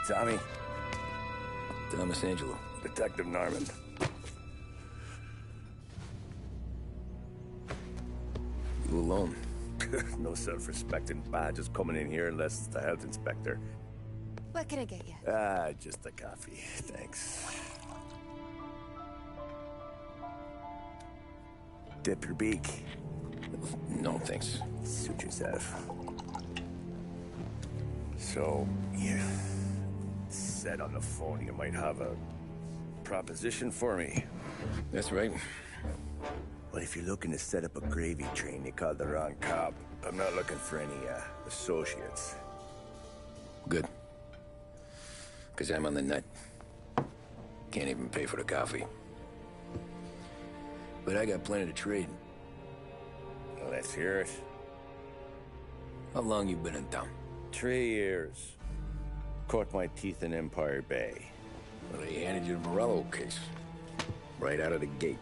Tommy. Thomas Angelo. Detective Norman. You alone? No self-respecting badges coming in here unless it's the health inspector. What can I get you? Just a coffee. Thanks. Dip your beak. No, thanks. Suit yourself. So, you said on the phone you might have a proposition for me. That's right. Well, if you're looking to set up a gravy train, you called the wrong cop. I'm not looking for any, associates. Good. Because I'm on the nut. Can't even pay for the coffee. But I got plenty to trade. Well, let's hear it. How long you been in town? 3 years. Caught my teeth in Empire Bay. Well, they handed you the Morello case. Right out of the gate.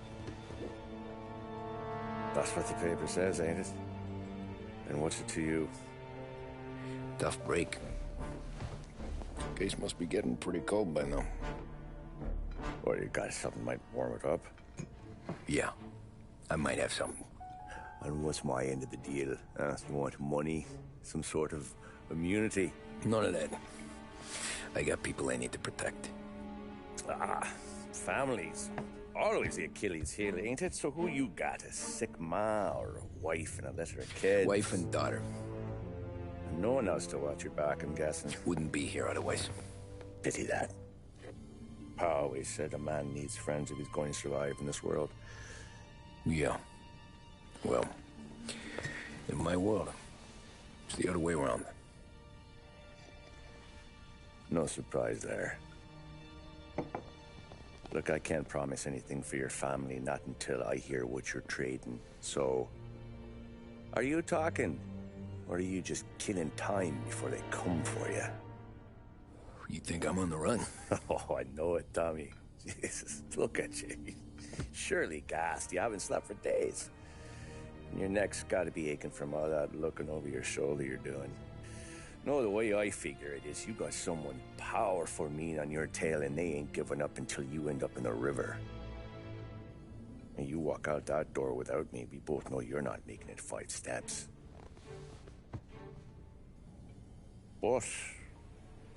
That's what the paper says, ain't it? And what's it to you? Tough break. Case must be getting pretty cold by now. Or you got something might warm it up? Yeah, I might have something. And what's my end of the deal? You want money? Some sort of immunity? None of that. I got people I need to protect. Families. Always the Achilles heel, ain't it? So who you got? A sick ma or a wife and a litter of kids? Wife and daughter. And no one else to watch your back, I'm guessing. Wouldn't be here otherwise. Pity that. Pa always said a man needs friends if he's going to survive in this world. Yeah. Well, in my world, it's the other way around. No surprise there. Look, I can't promise anything for your family, not until I hear what you're trading. So, are you talking? Or are you just killing time before they come for you? You think I'm on the run? Oh, I know it, Tommy. Jesus, look at you. Surely gassed. You haven't slept for days. And your neck's got to be aching from all that looking over your shoulder you're doing. No, the way I figure it is you got someone powerful mean on your tail and they ain't giving up until you end up in the river. And you walk out that door without me, we both know you're not making it 5 steps. But,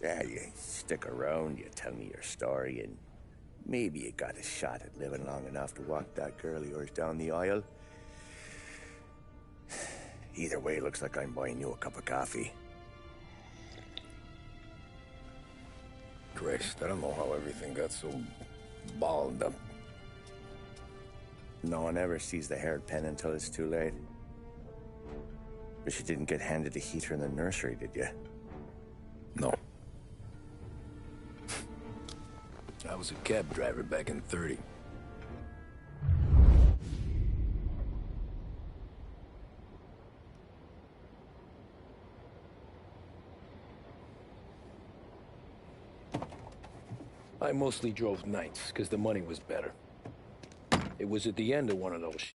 yeah, you stick around, you tell me your story, and maybe you got a shot at living long enough to walk that girl of yours down the aisle. Either way, it looks like I'm buying you a cup of coffee. Christ, I don't know how everything got so balled up. No one ever sees the haired pen until it's too late. But you didn't get handed a heater in the nursery, did you? No. I was a cab driver back in '30. I mostly drove nights, because the money was better. It was at the end of one of those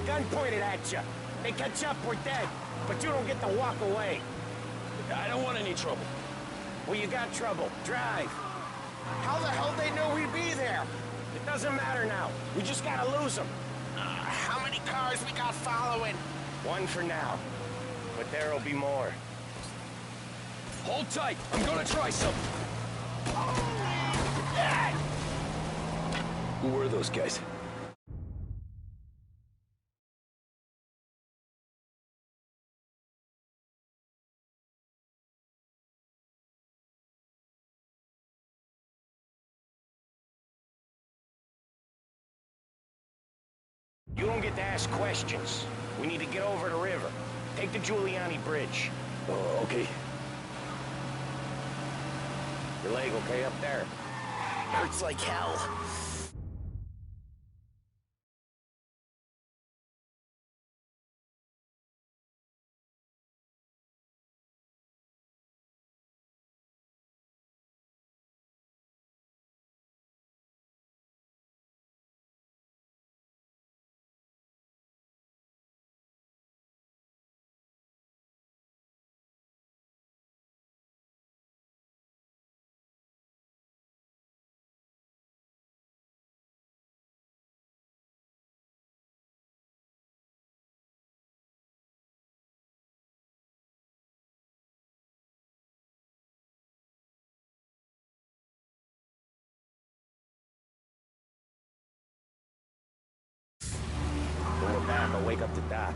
gun pointed at you. They catch up, we're dead. But you don't get to walk away. I don't want any trouble. Well, you got trouble. Drive. How the hell they know we'd be there? It doesn't matter now. We just gotta lose them. How many cars we got following? One for now. But there'll be more. Hold tight. I'm gonna try something. Who were those guys? You don't get to ask questions. We need to get over the river. Take the Giuliani Bridge. Oh, okay. Your leg okay up there? Hurts like hell. When we're back, I'll wake up the doc.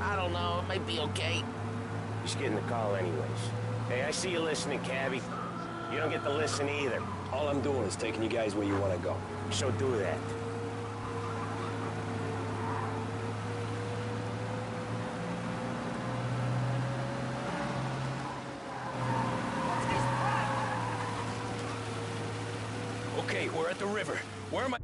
I don't know, it might be okay. Just getting the call anyways. Hey, I see you listening, Cabby. You don't get to listen either. All I'm doing is taking you guys where you want to go. So do that. Okay, we're at the river. Where am I?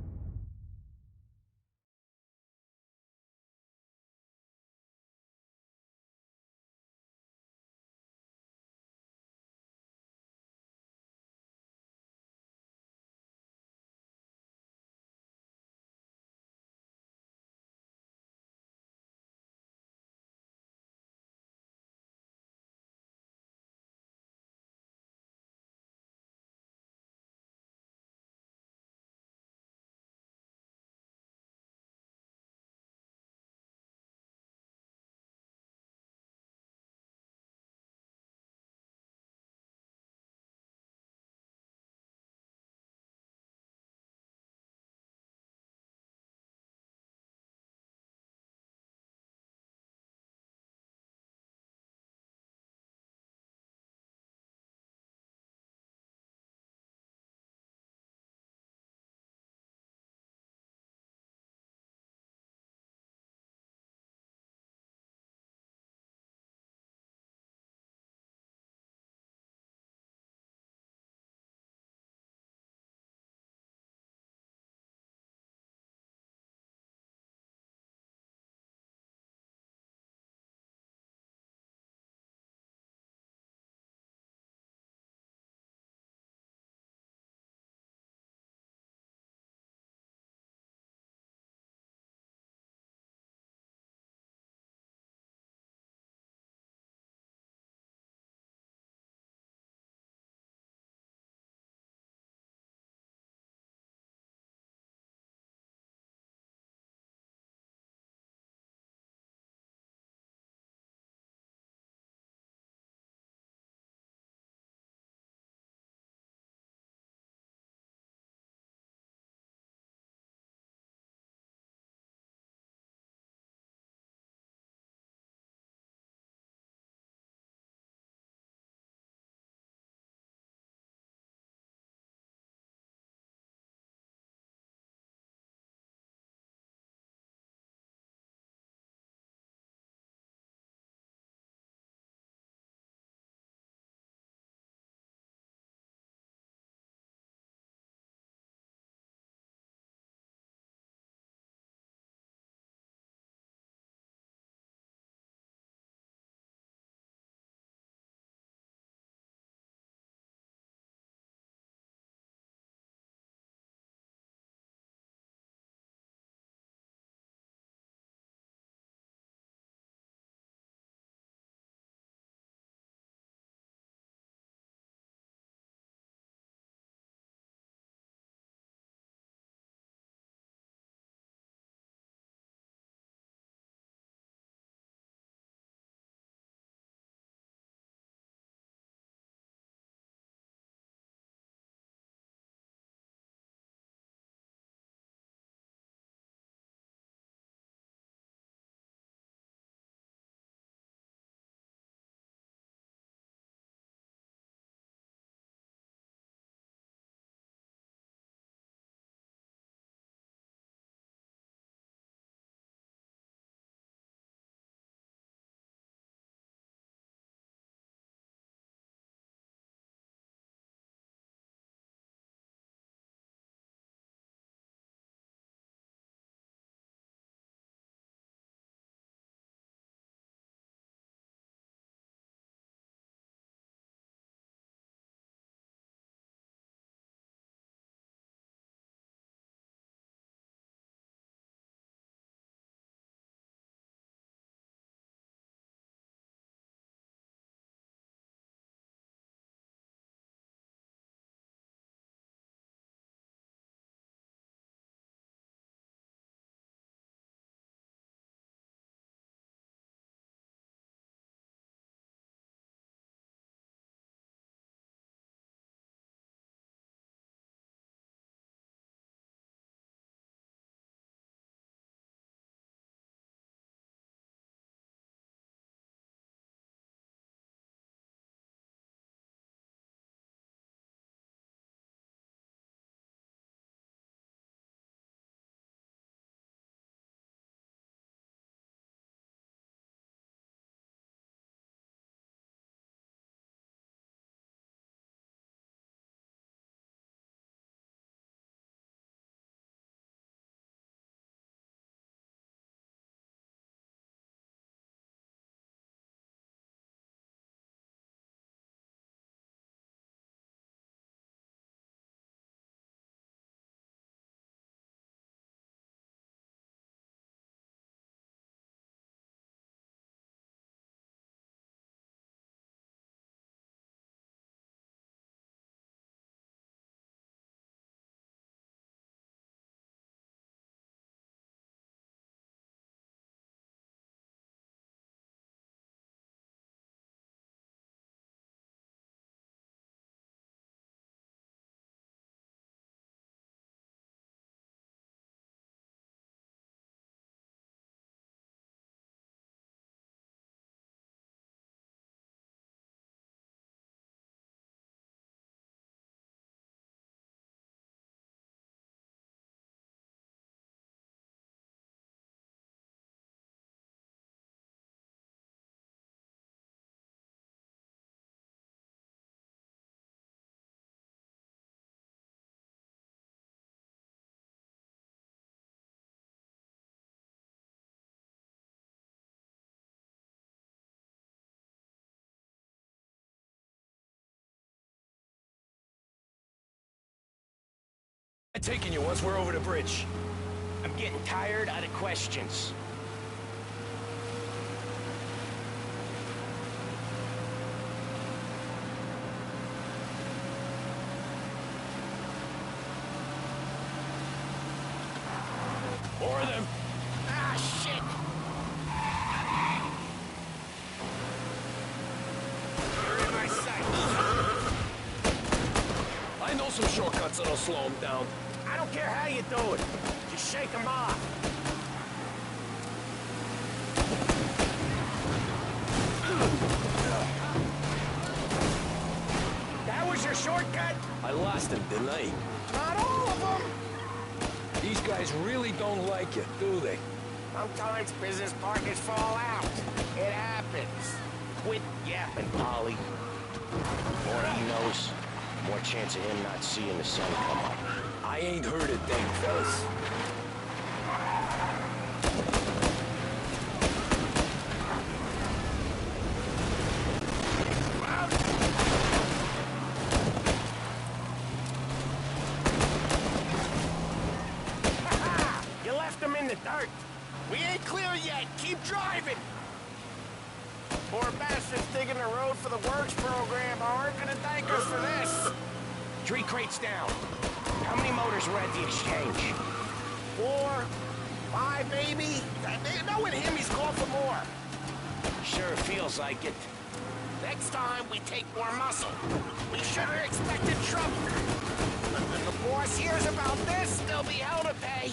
taking you once we're over the bridge? I'm getting tired out of questions. More of them. Ah, shit! They're in my sight. I know some shortcuts that'll slow them down. I don't care how you do it. Just shake them off. That was your shortcut? I lost him, didn't I? Not all of them. These guys really don't like you, do they? Sometimes business partners fall out. It happens. Quit yapping, Polly. The more he knows, the more chance of him not seeing the sun come up. I ain't heard a thing, fellas. You left them in the dirt. We ain't clear yet. Keep driving. Poor bastards digging the road for the works program aren't gonna thank us for this. 3 crates down. How many motors were at the exchange? 4, 5 maybe? Knowing him, he's called for more. Sure feels like it. Next time, we take more muscle. We should have expected trouble. When the boss hears about this, There'll be hell to pay.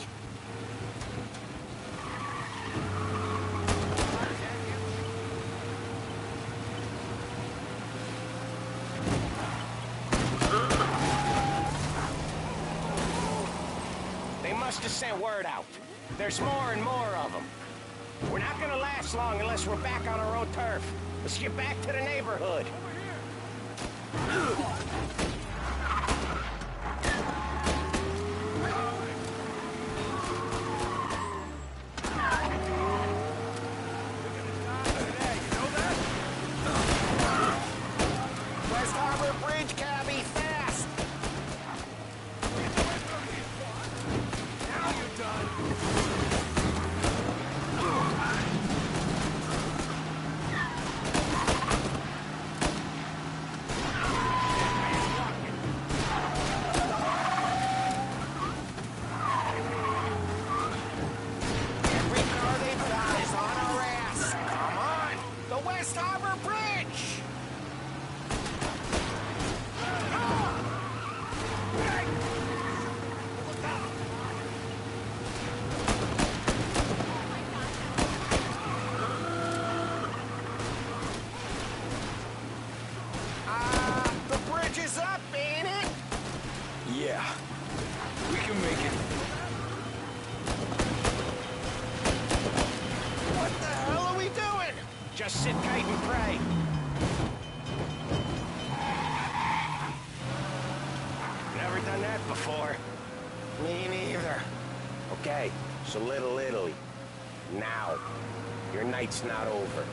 they must have sent word out. There's more and more of them. We're not gonna last long unless we're back on our own turf. Let's get back to the neighborhood. West Harbor Bridge, cabby, fast! Now you're done. Every car they fly is on our ass. Come on! The West Harbor Bridge! The bridge is up, ain't it? Yeah. We can make it. What the hell are we doing? Just sit tight and pray. Never done that before. Me neither. Okay, so Little Italy. Now. Your night's not over.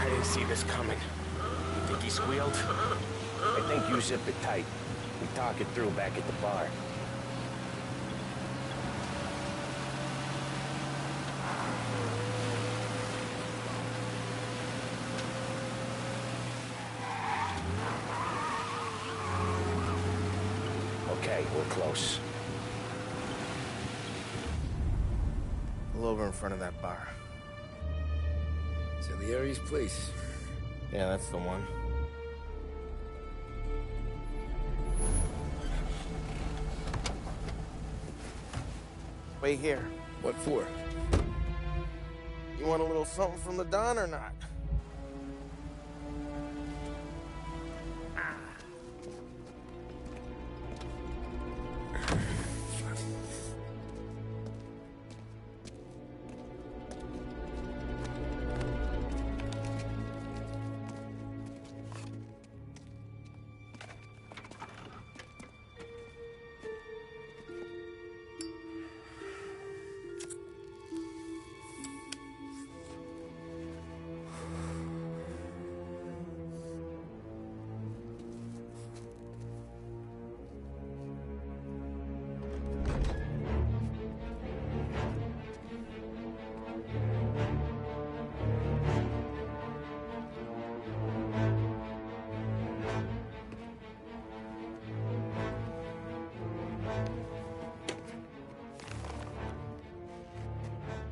I didn't see this coming. You think he squealed? I think you zip it tight. We talk it through back at the bar. Okay, we're close. Pull over in front of that bar. Salieri's place. Yeah, that's the one. Wait here. What for? You want a little something from the Don or not?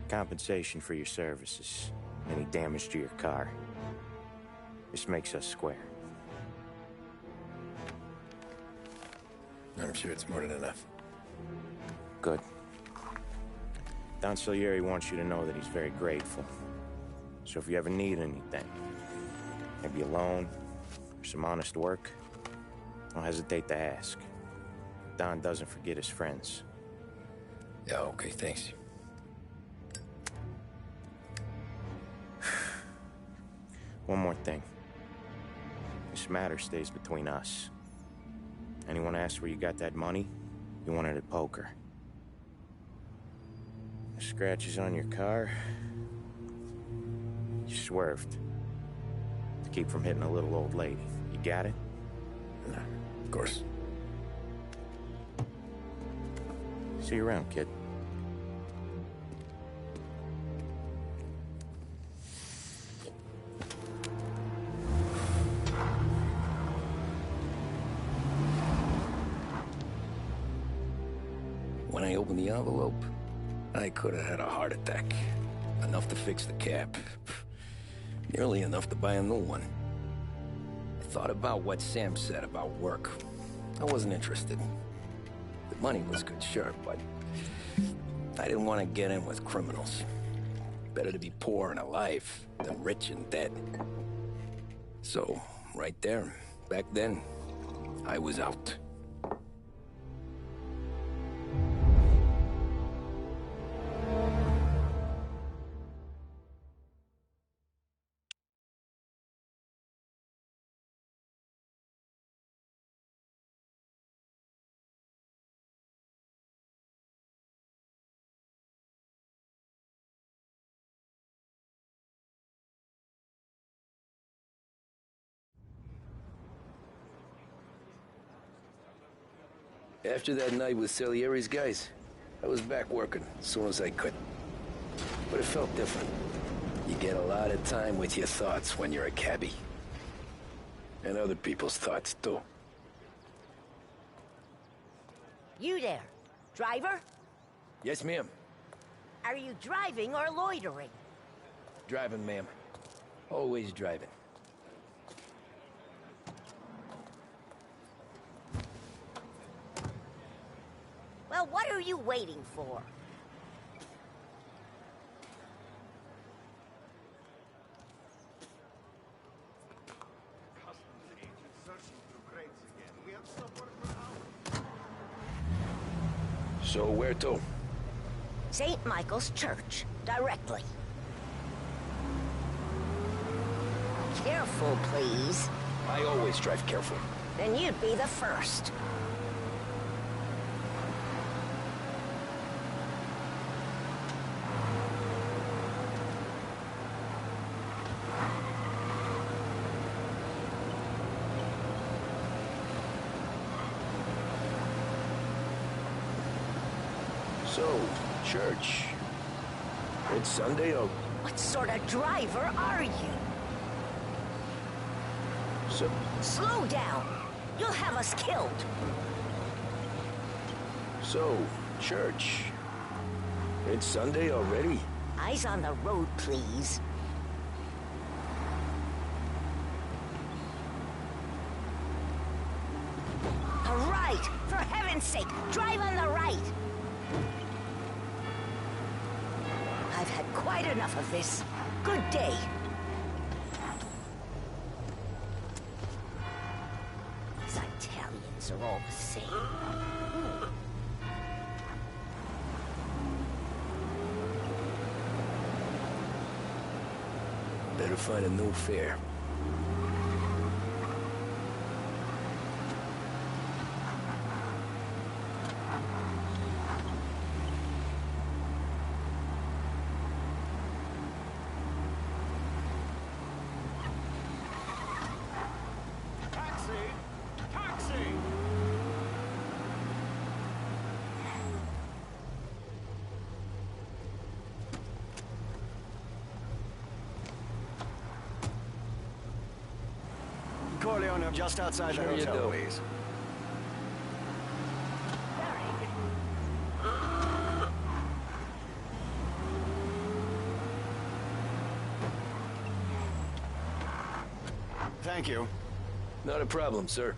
Compensation for your services. Any damage to your car. This makes us square. I'm sure it's more than enough. Good. Don Salieri wants you to know that he's very grateful. So if you ever need anything, maybe a loan, or some honest work, don't hesitate to ask. Don doesn't forget his friends. Yeah, okay, thanks. One more thing. This matter stays between us. Anyone asks where you got that money, you won it at poker. The scratches on your car, you swerved. To keep from hitting a little old lady. You got it? No, of course. See you around, kid. When I opened the envelope, I could have had a heart attack. Enough to fix the cap. Nearly enough to buy a new one. I thought about what Sam said about work. I wasn't interested. The money was good, sure, but I didn't want to get in with criminals. Better to be poor and alive than rich and dead. So, right there, back then, I was out. After that night with Salieri's guys, I was back working as soon as I could. But it felt different. You get a lot of time with your thoughts when you're a cabbie. And other people's thoughts, too. You there, driver? Yes, ma'am. Are you driving or loitering? Driving, ma'am. Always driving. Well, what are you waiting for? So where to? St. Michael's Church, directly. Careful, please. I always drive careful. Then you'd be the first. So, church. It's Sunday, or... What sort of driver are you? So... Slow down. You'll have us killed. So, church. It's Sunday already? Eyes on the road, please. All right! For heaven's sake, drive on the right! I've had quite enough of this. Good day. These Italians are all the same. Better find a new fare. Corleone, just outside the hotel, please. Thank you. Not a problem, sir.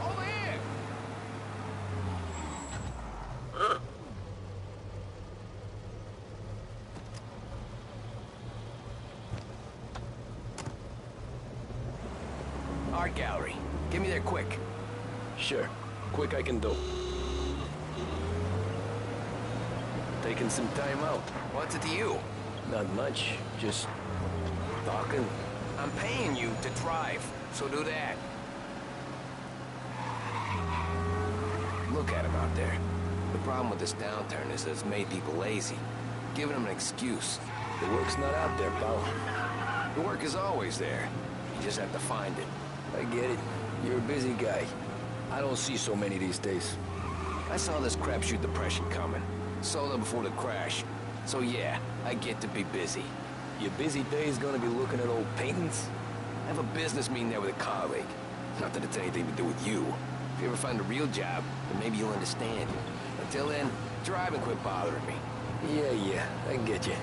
Over here! Art gallery. Get me there quick. Sure. Quick I can do. Taking some time out. What's it to you? Not much. Just talking. I'm paying you to drive, so do that. Look at him out there. The problem with this downturn is that it's made people lazy, giving them an excuse. The work's not out there, pal. The work is always there. You just have to find it. I get it. You're a busy guy. I don't see so many these days. I saw this crapshoot depression coming. Sold it before the crash. So yeah, I get to be busy. Your busy day is gonna be looking at old paintings? I have a business meeting there with a colleague. Not that it's anything to do with you. If you ever find a real job, then maybe you'll understand. Until then, drive and quit bothering me. Yeah, I get you.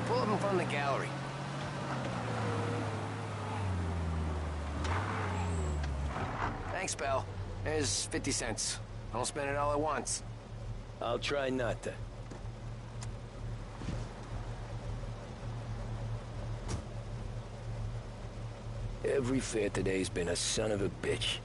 Pull up in front of the gallery. Thanks, pal. There's 50 cents. Don't spend it all at once. I'll try not to. Every fare today's been a son of a bitch.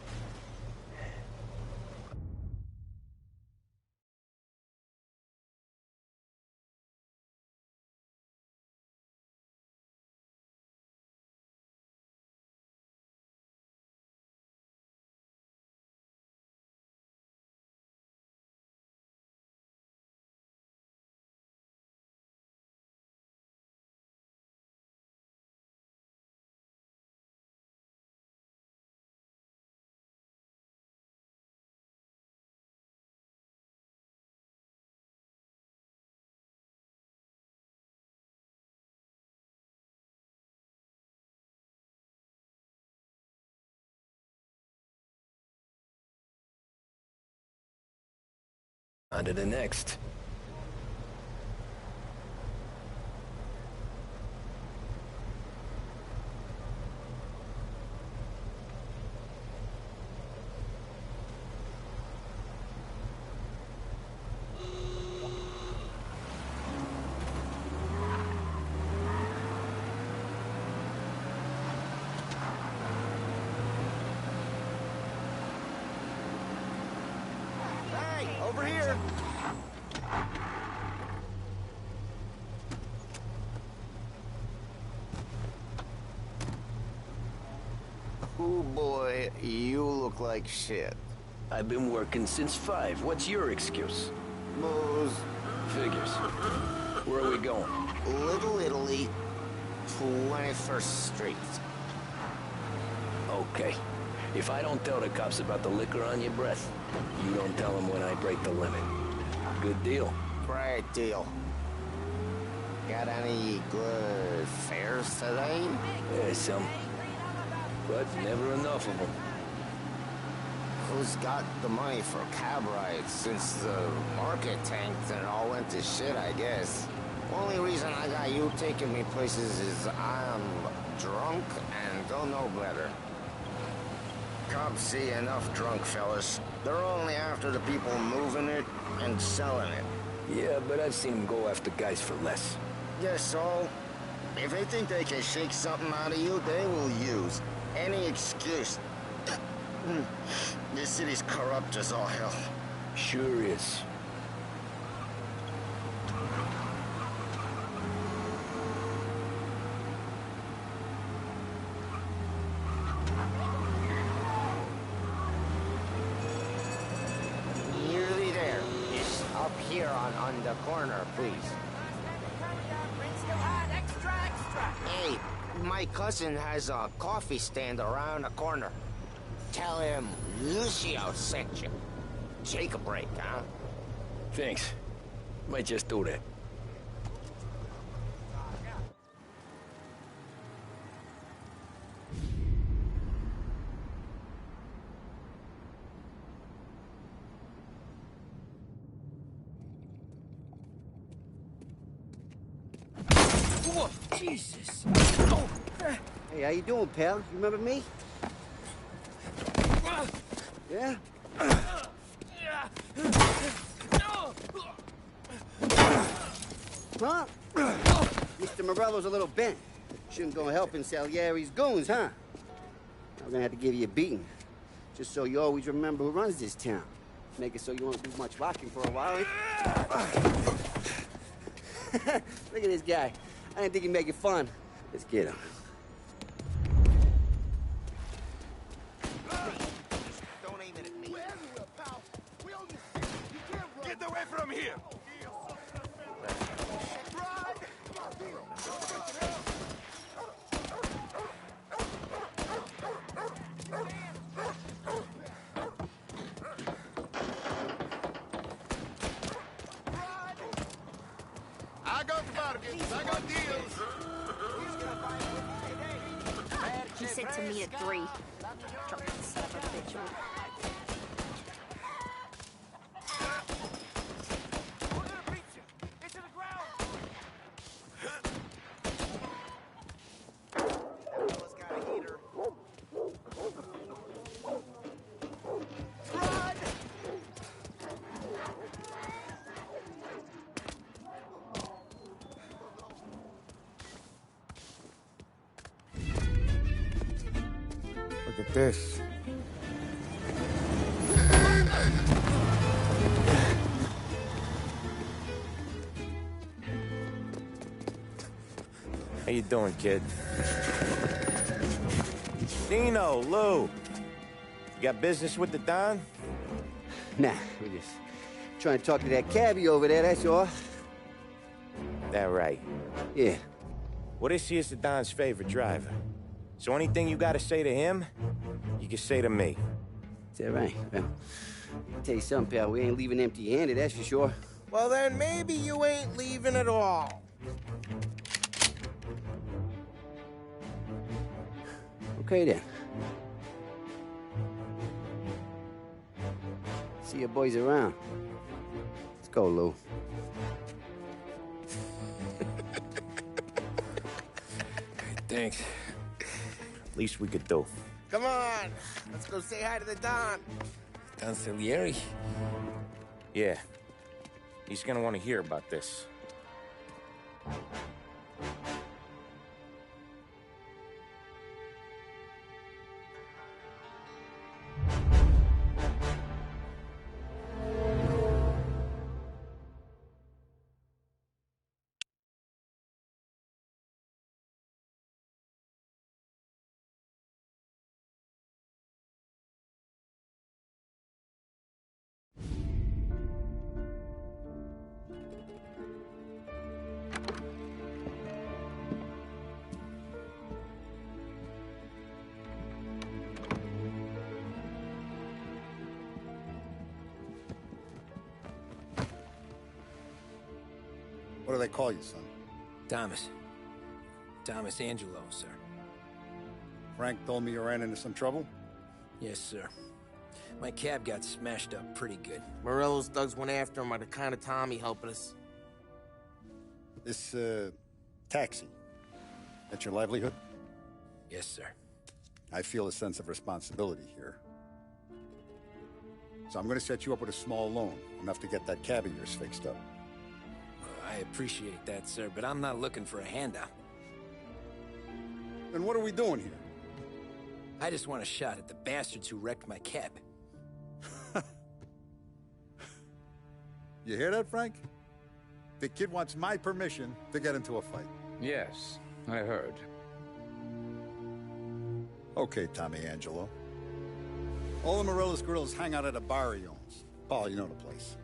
On to the next. Hey, over here! Oh boy, you look like shit. I've been working since 5. What's your excuse? Booze. Figures. Where are we going? Little Italy, 21st Street. Okay. If I don't tell the cops about the liquor on your breath, you don't tell them when I break the limit. Good deal. Great deal. Got any good fares today? Yeah, some. But never enough of them. who's got the money for cab rides since the market tanked and it all went to shit, I guess. Only reason I got you taking me places is I'm drunk and don't know better. Cops see enough drunk fellas. They're only after the people moving it and selling it. Yeah, but I've seen them go after guys for less. Yes, so if they think they can shake something out of you, they will use any excuse. This city's corrupt as all hell. Sure is. Nearly there. Just up here on the corner, please. Hey, my cousin has a coffee stand around the corner. Tell him Lucio sent you. Take a break, huh? Thanks. Might just do that. Whoa, Jesus! Oh. Hey, how you doing, pal? You remember me? Yeah? Huh? Mr. Morello's a little bent. Shouldn't go helping Salieri's goons, huh? I'm gonna have to give you a beating. Just so you always remember who runs this town. Make it so you won't do much rocking for a while. Look at this guy. I didn't think he'd make it fun. Let's get him. Don't aim it at me. Get away from here! I got bargains, I got deals. He said to me at 3. Drunk son of a bitch. Look at this. How you doing, kid? Dino, Lou. You got business with the Don? Nah, we're just trying to talk to that cabbie over there, that's all. That right. Yeah. Well, this here's the Don's favorite driver. So anything you gotta say to him, you can say to me. Is that right? Well, I'll tell you something, pal. We ain't leaving empty-handed, that's for sure. Well, then maybe you ain't leaving at all. Okay, then. See your boys around. Let's go, Lou. Thanks. Least we could do. Come on, let's go say hi to the Don. Don Salieri? Yeah. He's gonna want to hear about this. What do they call you, son? Thomas. Thomas Angelo, sir. Frank told me you ran into some trouble? Yes, sir. My cab got smashed up pretty good. Morello's thugs went after him on account of Tommy helping us. This, taxi, that's your livelihood? Yes, sir. I feel a sense of responsibility here. So I'm gonna set you up with a small loan, enough to get that cab of yours fixed up. I appreciate that, sir, but I'm not looking for a handout. Then what are we doing here? I just want a shot at the bastards who wrecked my cab. You hear that, Frank? The kid wants my permission to get into a fight. Yes, I heard. Okay, Tommy Angelo. All the Morello's girls hang out at a bar he owns. Paul, you know the place.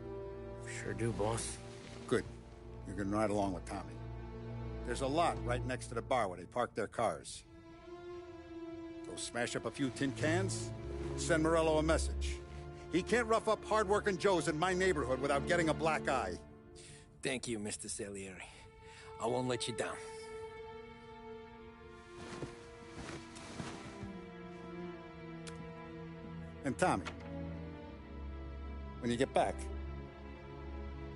Sure do, boss. Good. You can ride along with Tommy. There's a lot right next to the bar where they park their cars. Go smash up a few tin cans, send Morello a message. He can't rough up hard-working Joes in my neighborhood without getting a black eye. Thank you, Mr. Salieri. I won't let you down. And Tommy, when you get back,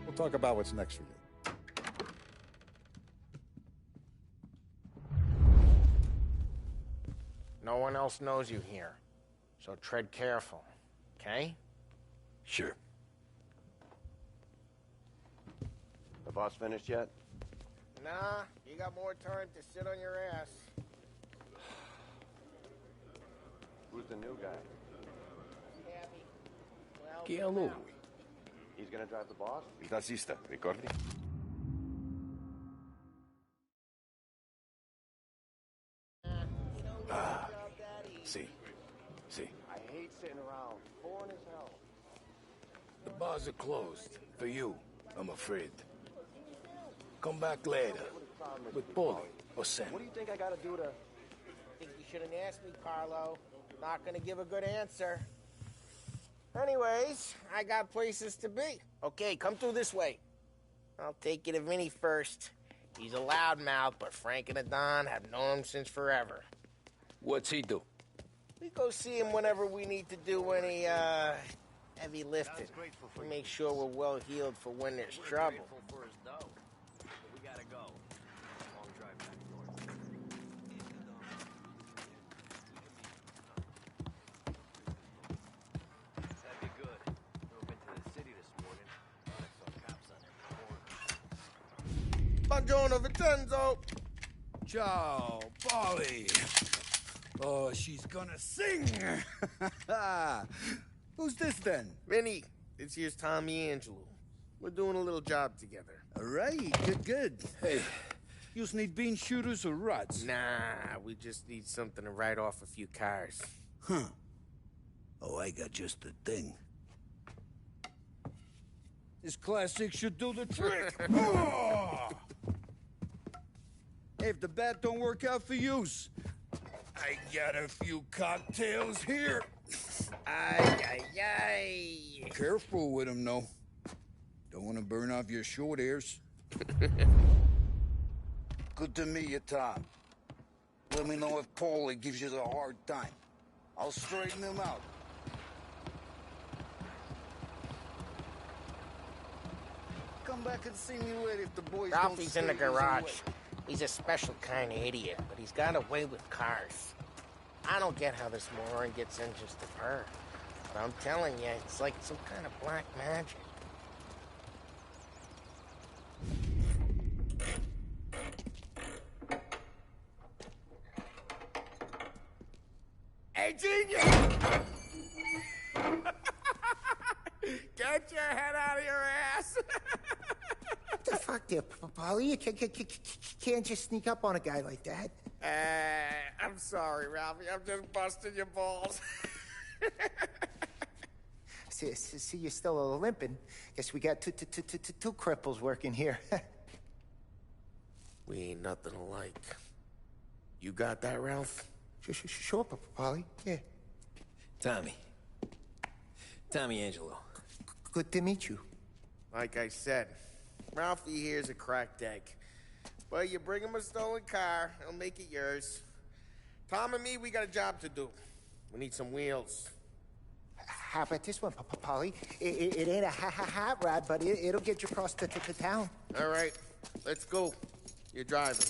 we'll talk about what's next for you. No one else knows you here, so tread careful, okay? Sure. The boss finished yet? Nah, you got more time to sit on your ass. Who's the new guy? Chi è lui? He's gonna drive the boss? Il tassista, ricordi? See. I hate sitting around. Boring as hell. The bars are closed. For you, I'm afraid. Come back later. With Paulie or Sam. What do you think I gotta do to... Think you shouldn't ask me, Carlo. Not gonna give a good answer. Anyways, I got places to be. Okay, come through this way. I'll take you to Vinny first. He's a loudmouth, but Frank and the Don have known him since forever. What's he do? We go see him whenever we need to do any, heavy lifting. We make sure we're well healed for when there's trouble. Buongiorno, Vincenzo! Ciao, Paulie. Oh, she's gonna sing. Who's this then? Vinny, this here's Tommy Angelo. We're doing a little job together. All right, good. Hey, you need bean shooters or rods? Nah, we just need something to write off a few cars. Huh. Oh, I got just the thing. This classic should do the trick. Oh! Hey, if the bat don't work out for yous, I got a few cocktails here. Ay. Careful with them, though. Don't want to burn off your short hairs. Good to meet you, Tom. Let me know if Paulie gives you the hard time. I'll straighten him out. Come back and see me later if the boys Ralphie's don't in the stay his garage. way. He's a special kind of idiot, but he's got a way with cars. I don't get how this moron gets in just to purr. But I'm telling you, it's like some kind of black magic. Hey, genius! Get your head out of your ass! What the fuck there, Paulie? You can't just sneak up on a guy like that. I'm sorry, Ralphie. I'm just busting your balls. See, you're still limping. Guess we got two cripples working here. We ain't nothing alike. You got that, Ralph? Sure, Paulie. Yeah. Tommy Angelo. Good to meet you. Like I said, Ralphie here's a cracked egg. But you bring him a stolen car, he'll make it yours. Tom and me, we got a job to do. We need some wheels. How about this one, Polly? It ain't a hot rod, but it'll get you across to town. All right, let's go. You're driving.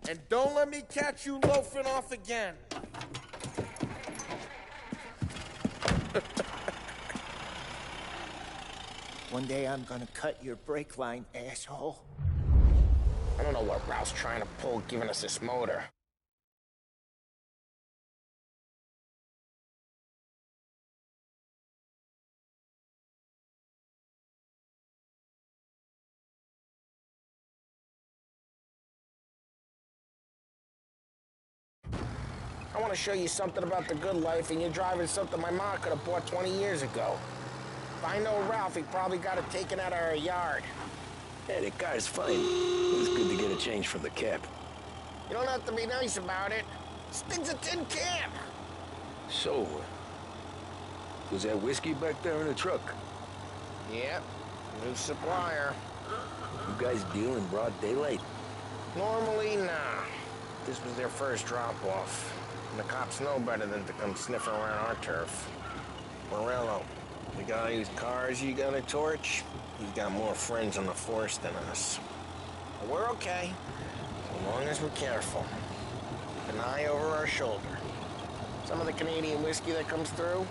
And don't let me catch you loafing off again. One day I'm gonna cut your brake line, asshole. I don't know what Ralph's trying to pull giving us this motor. I want to show you something about the good life, and you're driving something my mom could have bought 20 years ago. If I know Ralph, he probably got it taken out of our yard. Yeah, the car's fine. It's good to get a change from the cab. You don't have to be nice about it. This thing's a tin can. So, was that whiskey back there in the truck? Yep, new supplier. You guys deal in broad daylight? Normally, nah. This was their first drop-off. And the cops know better than to come sniffing around our turf. Morello, the guy whose cars you got a torch, he's got more friends on the force than us. But we're okay, as long as we're careful. Keep an eye over our shoulder. Some of the Canadian whiskey that comes through,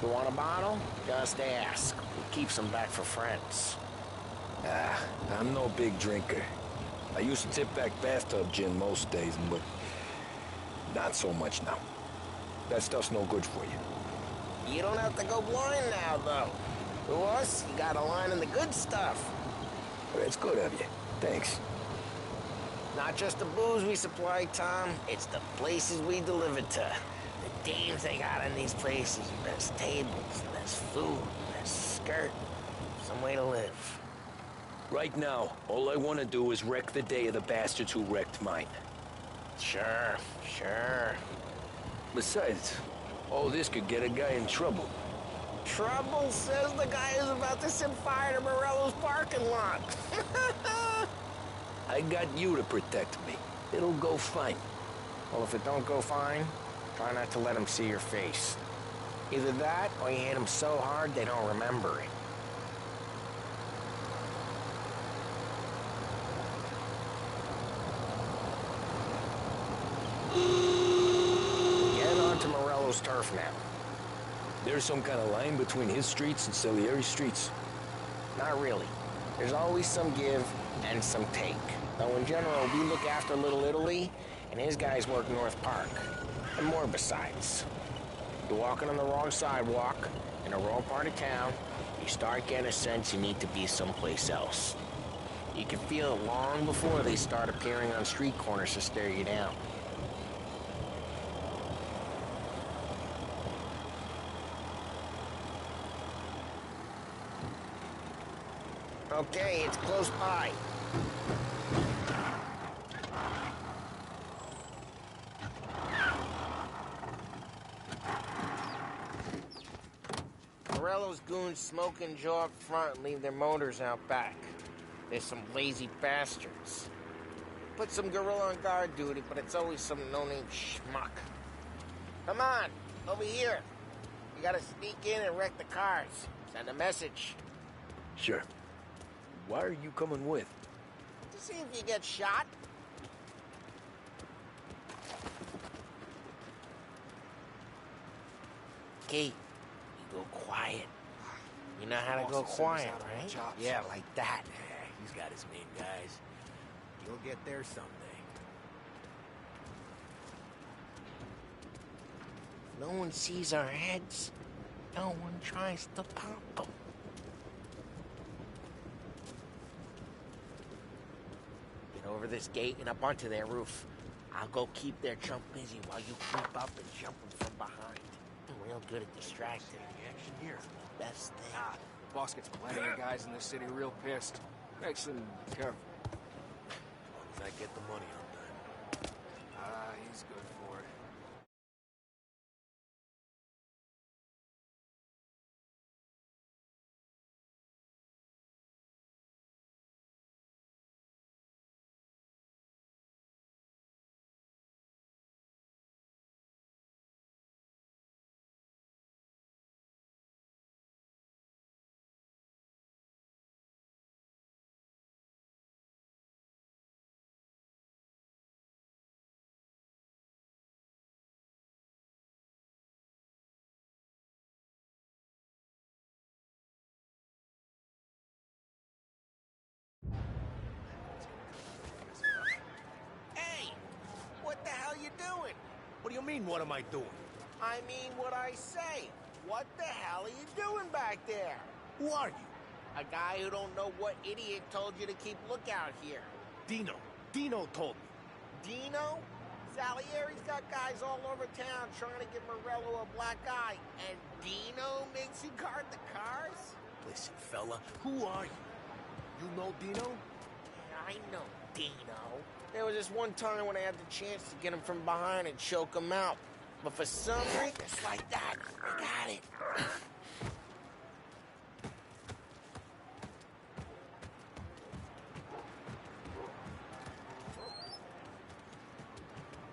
you want a bottle? Just ask. We keep some back for friends. I'm no big drinker. I used to tip back bathtub gin most days, but not so much now. That stuff's no good for you. You don't have to go blind now, though. To us, you got a line in the good stuff. That's good of you. Thanks. Not just the booze we supply, Tom. It's the places we deliver to. The dames they got in these places. Best tables, best food, best skirt. Some way to live. Right now, all I want to do is wreck the day of the bastards who wrecked mine. Sure. Besides, all this could get a guy in trouble. Trouble, says the guy who's about to set fire to Morello's parking lot. I got you to protect me. It'll go fine. Well, if it don't go fine, try not to let them see your face. Either that, or you hit them so hard they don't remember it. Get onto Morello's turf now. There's some kind of line between his streets and Salieri's streets? Not really. There's always some give and some take. Though in general, we look after Little Italy, and his guys work North Park. And more besides. You're walking on the wrong sidewalk, in the wrong part of town, you start getting a sense you need to be someplace else. You can feel it long before they start appearing on street corners to stare you down. Okay, it's close by. Morello's goons smoke and jaw up front and leave their motors out back. They're some lazy bastards. Put some gorilla on guard duty, but it's always some no-name schmuck. Come on, over here. You gotta sneak in and wreck the cars. Send a message. Sure. Why are you coming with? To see if you get shot. Key, you go quiet. You know how to go quiet, right? Yeah, like that. He's got his main guys. You'll get there someday. No one sees our heads. No one tries to pop them. Get over this gate and up onto their roof. I'll go keep their chump busy while you creep up and jump them from behind. I'm real good at distracting. Action here. Best thing. The boss gets plenty of guys in this city real pissed. Makes them careful. As long as I get the money on time. He's good for it. doing? What do you mean, what am I doing? I mean what I say. What the hell are you doing back there? Who are you? A guy who don't know what idiot told you to keep lookout here. Dino. Dino told me. Dino? Salieri's got guys all over town trying to give Morello a black eye, and Dino makes you guard the cars? Listen, fella, who are you? You know Dino? I know Dino. There was this one time when I had the chance to get him from behind and choke him out. But for some reason, it's like that. I got it.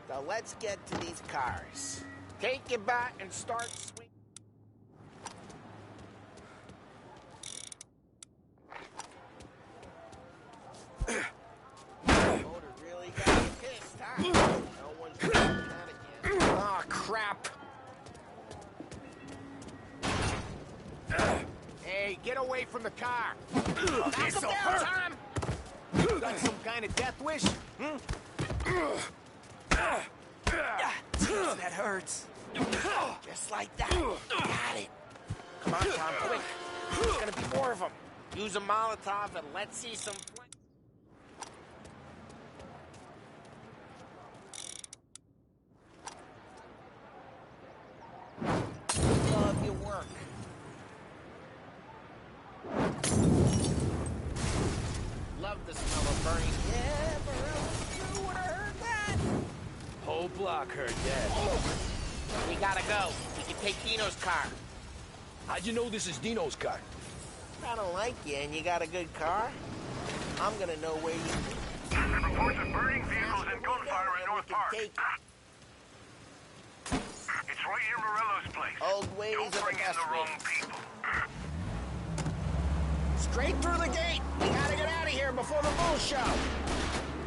So let's get to these cars. Take your bat and start swinging. Motor really got you pissed, huh? No one's doing that again. Oh, crap. Hey, get away from the car. Knock him down, Tom! Got some kind of death wish? Jeez, that hurts. Just like that. Got it. Come on, Tom, quick. There's gonna be more of them. Use a Molotov and let's see some flame. Love your work. Love the smell of burning. Yeah, Morello, you would have heard that. Whole block heard that. We gotta go. We can take Dino's car. How'd you know this is Dino's car? I don't like you and you got a good car. I'm gonna know where you... Reports of burning vehicles and gunfire in North Park. It's right near Morello's place. Old ways Don't are the bring in best the wrong ways. people. Straight through the gate. We gotta get out of here before the bull show.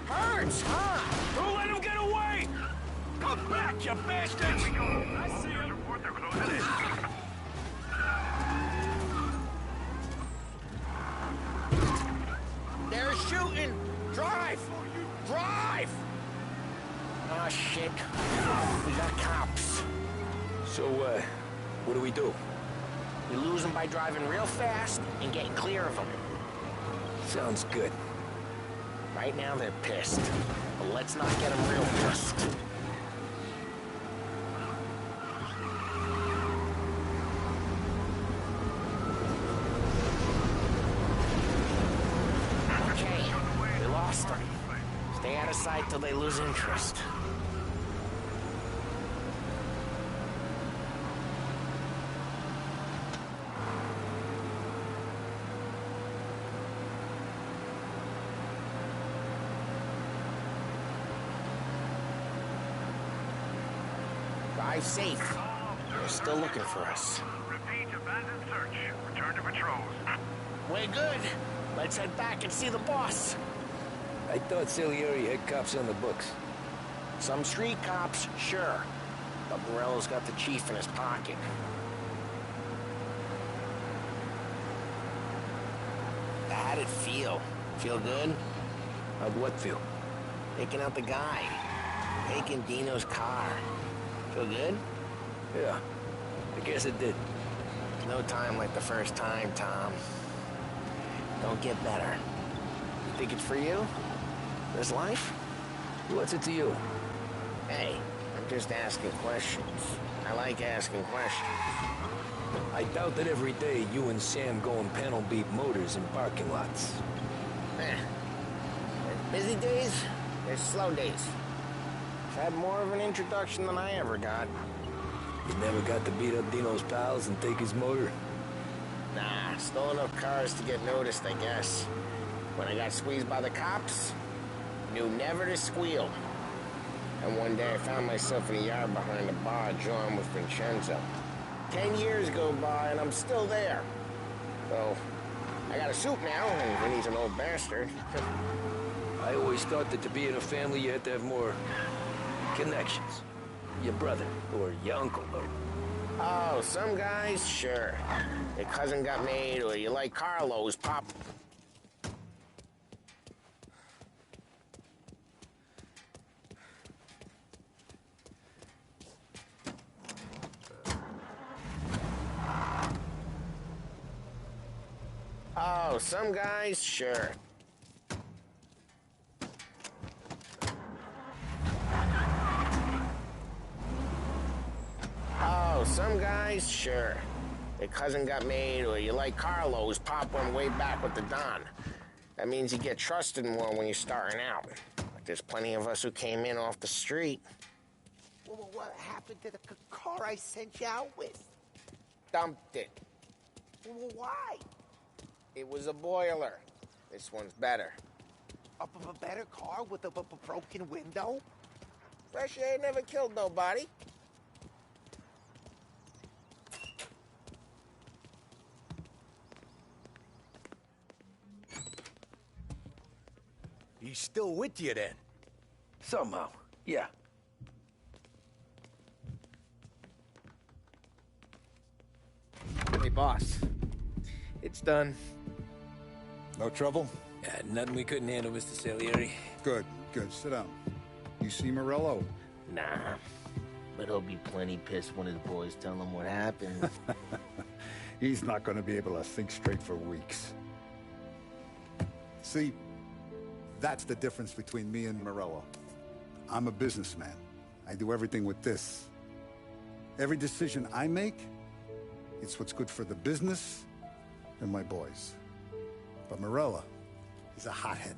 Hurts, huh? Don't let him get away! Come back, you bastards! I see him. Report they're closing in. They're shooting! Drive! Drive! Oh, shit. We got cops. So, what do we do? We lose them by driving real fast and getting clear of them. Sounds good. Right now they're pissed, but let's not get them real pissed. Okay, we lost them. Stay out of sight till they lose interest. Drive safe. They're still looking for us. Repeat, abandoned search. Return to patrols. We're good. Let's head back and see the boss. I thought Salieri had cops on the books. Some street cops, sure. But Morello's got the chief in his pocket. How'd it feel? Feel good? How'd what feel? Picking out the guy. Taking Dino's car. Feel good? Yeah, I guess it did. No time like the first time, Tom. Don't get better. Think it's for you? This life? What's it to you? Hey, I'm just asking questions. I like asking questions. I doubt that every day you and Sam go and panel beat motors in parking lots. There's busy days, there's slow days. I've had more of an introduction than I ever got. You never got to beat up Dino's pals and take his motor? Nah, stole enough cars to get noticed, I guess. When I got squeezed by the cops, knew never to squeal. And one day I found myself in a yard behind a bar drawing with Vincenzo. 10 years go by and I'm still there. So, I got a suit now, and Vinny's an old bastard. I always thought that to be in a family you had to have more connections. Your brother, or your uncle, or... Oh, some guys, sure. Your cousin got made, or you like Carlos, pop... Oh, some guys, sure. Oh, some guys, sure. Their cousin got made, or you like Carlos, pop one way back with the Don. That means you get trusted more when you're starting out. But there's plenty of us who came in off the street. Well, what happened to the car I sent you out with? Dumped it. Well, why? It was a boiler. This one's better. A better car with a broken window? Fresh air never killed nobody. He's still with you then? Somehow, yeah. Hey, boss. It's done. No trouble? Nothing we couldn't handle, Mr. Salieri. Good, good. Sit down. You see Morello? Nah. But he'll be plenty pissed when his boys tell him what happened. He's not going to be able to think straight for weeks. See, that's the difference between me and Morello. I'm a businessman. I do everything with this. Every decision I make, it's what's good for the business and my boys. But Morello is a hothead,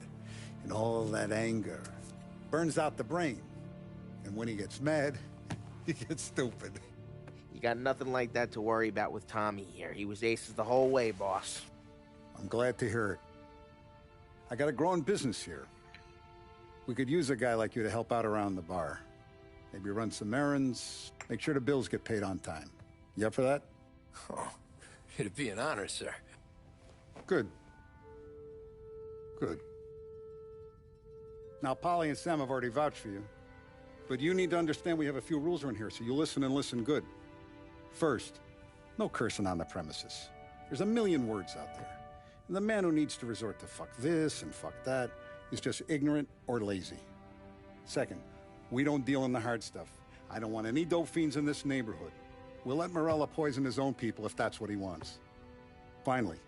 and all that anger burns out the brain. And when he gets mad, he gets stupid. You got nothing like that to worry about with Tommy here. He was aces the whole way, boss. I'm glad to hear it. I got a growing business here. We could use a guy like you to help out around the bar. Maybe run some errands, make sure the bills get paid on time. You up for that? Oh, it'd be an honor, sir. Good. Good. Now, Polly and Sam have already vouched for you. But you need to understand we have a few rules around here, so you listen and listen good. First, no cursing on the premises. There's a million words out there. And the man who needs to resort to fuck this and fuck that is just ignorant or lazy. Second, we don't deal in the hard stuff. I don't want any dope fiends in this neighborhood. We'll let Morello poison his own people if that's what he wants. Finally,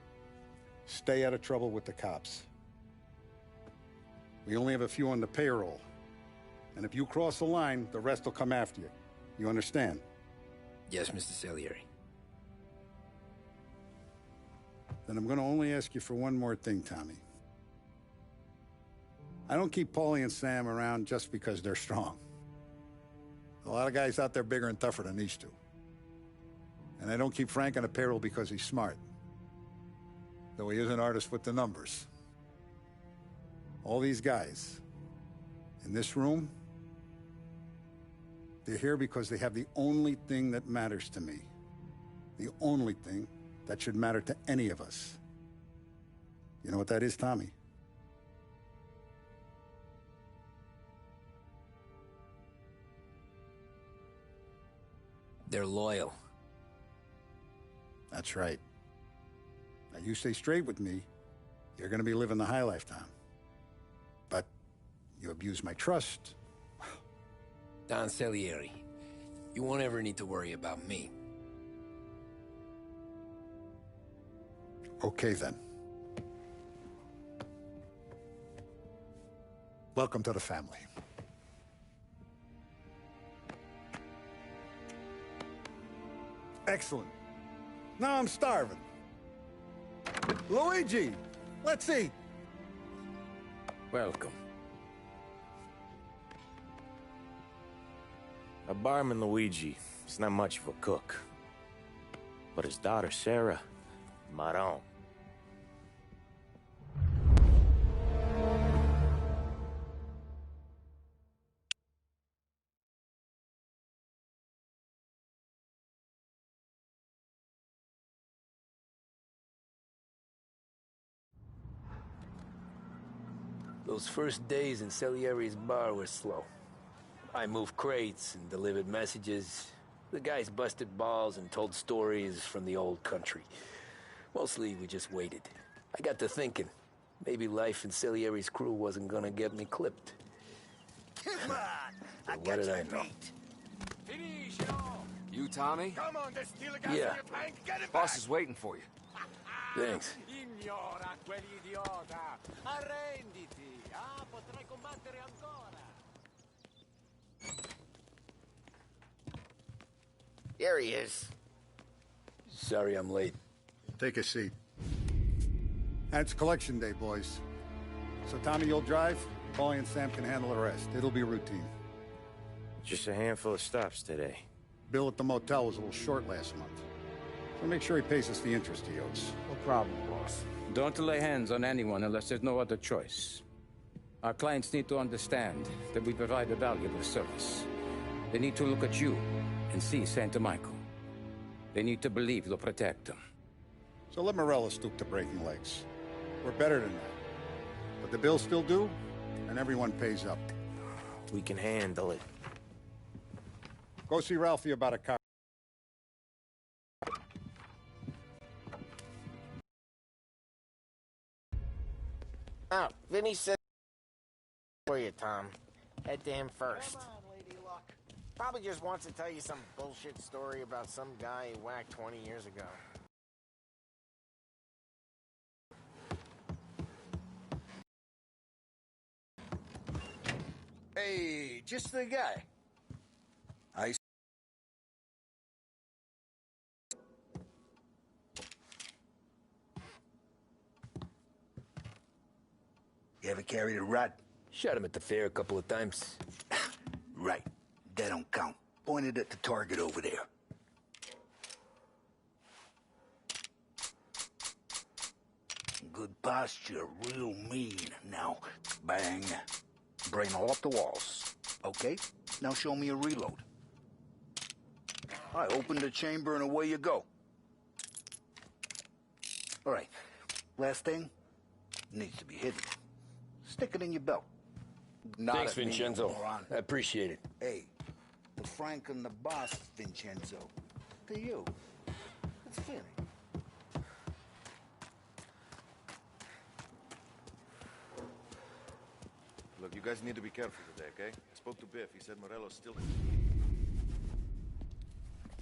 stay out of trouble with the cops. We only have a few on the payroll. And if you cross the line, the rest will come after you. You understand? Yes, Mr. Salieri. Then I'm going to only ask you for one more thing, Tommy. I don't keep Paulie and Sam around just because they're strong. A lot of guys out there bigger and tougher than these two. And I don't keep Frank on the payroll because he's smart. Though he is an artist with the numbers. All these guys in this room, they're here because they have the only thing that matters to me. The only thing that should matter to any of us. You know what that is, Tommy? They're loyal. That's right. Now, you stay straight with me, you're gonna be living the high lifetime. But you abuse my trust. Don Salieri, you won't ever need to worry about me. Okay, then. Welcome to the family. Excellent. Now I'm starving. Luigi, let's eat. Welcome. A barman Luigi is not much of a cook. But his daughter Sarah, Maron. Those first days in Salieri's bar were slow. I moved crates and delivered messages. The guys busted balls and told stories from the old country. Mostly, we just waited. I got to thinking, maybe life in Salieri's crew wasn't gonna get me clipped. Come on! I What got did you I know? You, Tommy? Come on, there's steel gas Yeah. in your tank. Get it Boss back. is waiting for you. Thanks. Ignora quell'idiota! Arrenditi! Ah, potrai combattere ancora! Here he is. Sorry I'm late. Take a seat. And it's collection day, boys. So Tommy, you'll drive. Paulie and Sam can handle the rest. It'll be routine. Just a handful of stops today. Bill at the motel was a little short last month. So make sure he pays us the interest he owes. No problem, boss. Don't lay hands on anyone unless there's no other choice. Our clients need to understand that we provide a valuable service. They need to look at you and see Santa Michael. They need to believe you'll protect them. So let Morello stoop to breaking legs. We're better than that. But the bill's still due, and everyone pays up. We can handle it. Go see Ralphie about a car. Oh, Vinny said for you, Tom. Head to him first. Probably just wants to tell you some bullshit story about some guy he whacked 20 years ago. Hey, just the guy. You ever carried a rod? Shot him at the fair a couple of times. Right. That don't count. Pointed at the target over there. Good posture, real mean. Now, bang. Brain all up the walls. Okay? Now show me a reload. I open the chamber and away you go. All right. Last thing. Needs to be hidden. Stick it in your belt. Not Thanks, at me, Vincenzo. moron. I appreciate it. Hey, the Frank and the boss, Vincenzo. To you. It's fitting. Look, you guys need to be careful today, okay? I spoke to Biff. He said Morello's still...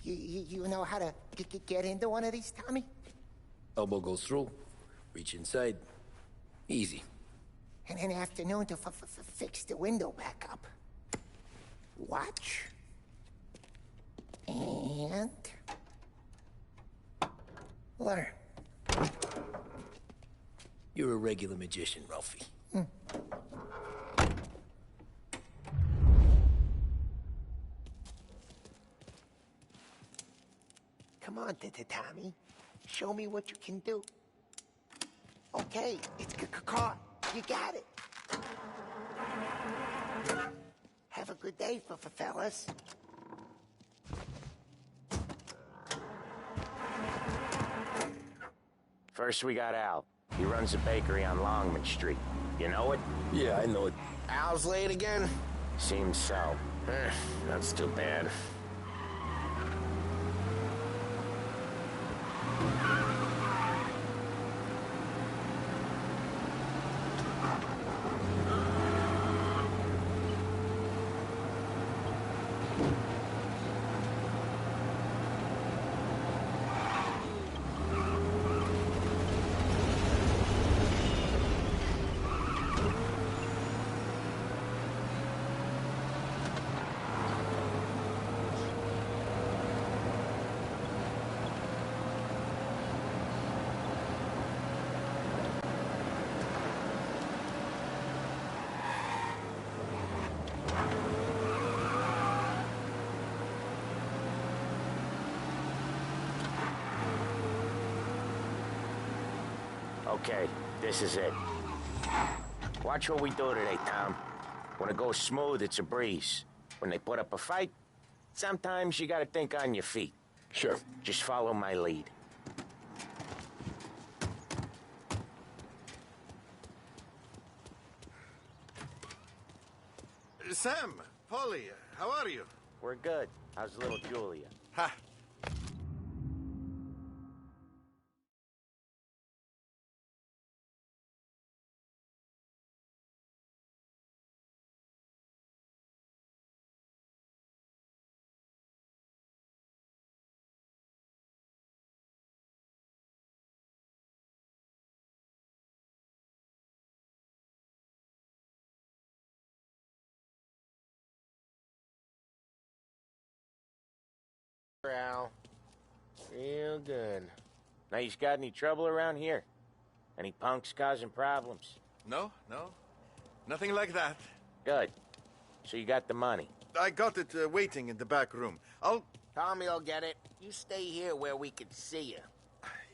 You know how to get into one of these, Tommy? Elbow goes through. Reach inside. Easy. And an afternoon to fix the window back up. Watch. And... learn. You're a regular magician, Ralphie. Come on, Tommy. Show me what you can do. Okay, it's caught. You got it. Have a good day, fellas. First we got Al. He runs a bakery on Longman Street. You know it? Yeah, I know it. Al's late again? Seems so. That's too bad. Okay, this is it. Watch what we do today, Tom. When it goes smooth, it's a breeze. When they put up a fight, sometimes you gotta think on your feet. Sure. Just follow my lead. Sam, Paulie, how are you? We're good. How's little Julia? Ha! Al. Real good. Now, you got any trouble around here? Any punks causing problems? No. Nothing like that. Good. So you got the money? I got it waiting in the back room. Tommy will get it. You stay here where we can see you.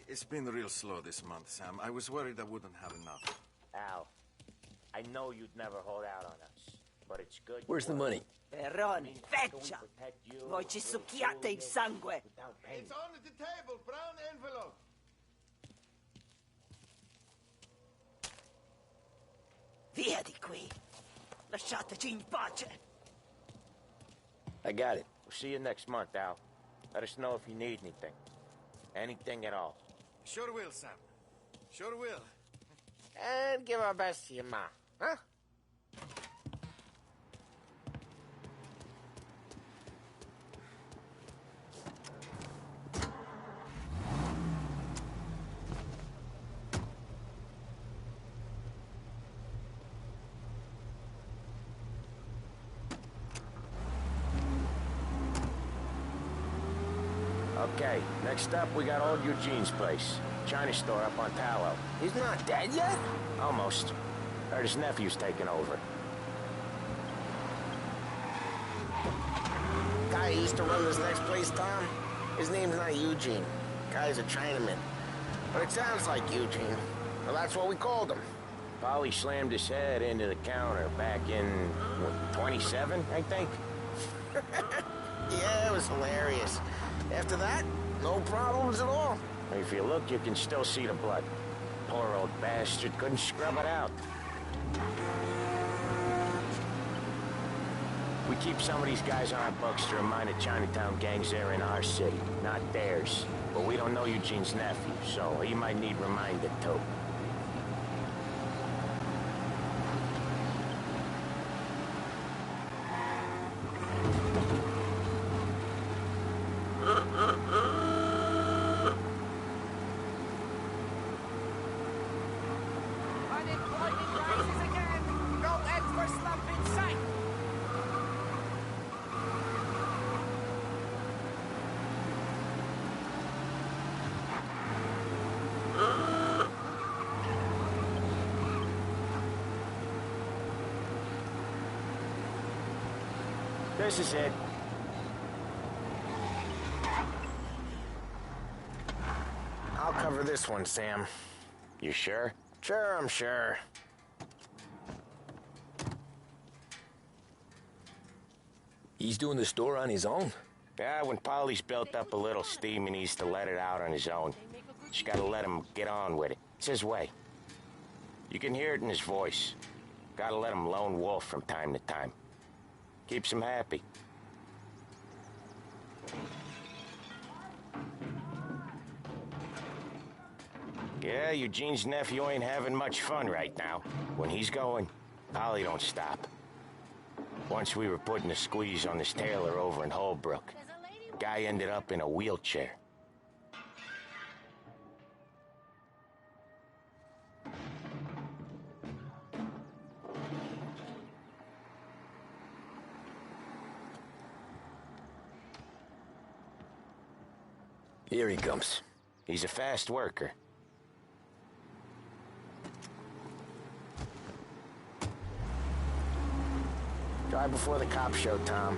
It's been real slow this month, Sam. I was worried I wouldn't have enough. Al, I know you'd never hold out on us, but it's good. Where's the money? Peroni, feccia! Voi ci succhiate il sangue! It's on the table, brown envelope. Via di qui! Lasciateci in pace! I got it. We'll see you next month, Al. Let us know if you need anything. Anything at all. Sure will, Sam. Sure will. And give our best to your ma, huh? Okay, next up, we got old Eugene's place. China store up on Tallow. He's not dead yet? Almost. Heard his nephew's taking over. Guy who used to run this next place, Tom? His name's not Eugene. Guy's a Chinaman. But it sounds like Eugene. Well, that's what we called him. Polly slammed his head into the counter back in, what, 27, I think? Yeah, it was hilarious. After that, no problems at all. If you look, you can still see the blood. Poor old bastard couldn't scrub it out. We keep some of these guys on our books to remind the Chinatown gangs they're in our city, not theirs. But we don't know Eugene's nephew, so he might need reminded too. This is it. I'll cover this one, Sam. You sure? Sure, I'm sure. He's doing the store on his own? Yeah, when Polly's built up a little steam, he needs to let it out on his own. Just gotta let him get on with it. It's his way. You can hear it in his voice. Gotta let him lone wolf from time to time. Keeps him happy. Yeah, Eugene's nephew ain't having much fun right now. When he's going, Polly don't stop. Once we were putting a squeeze on this tailor over in Holbrook. Guy ended up in a wheelchair. Here he comes. He's a fast worker. Drive before the cops show, Tom.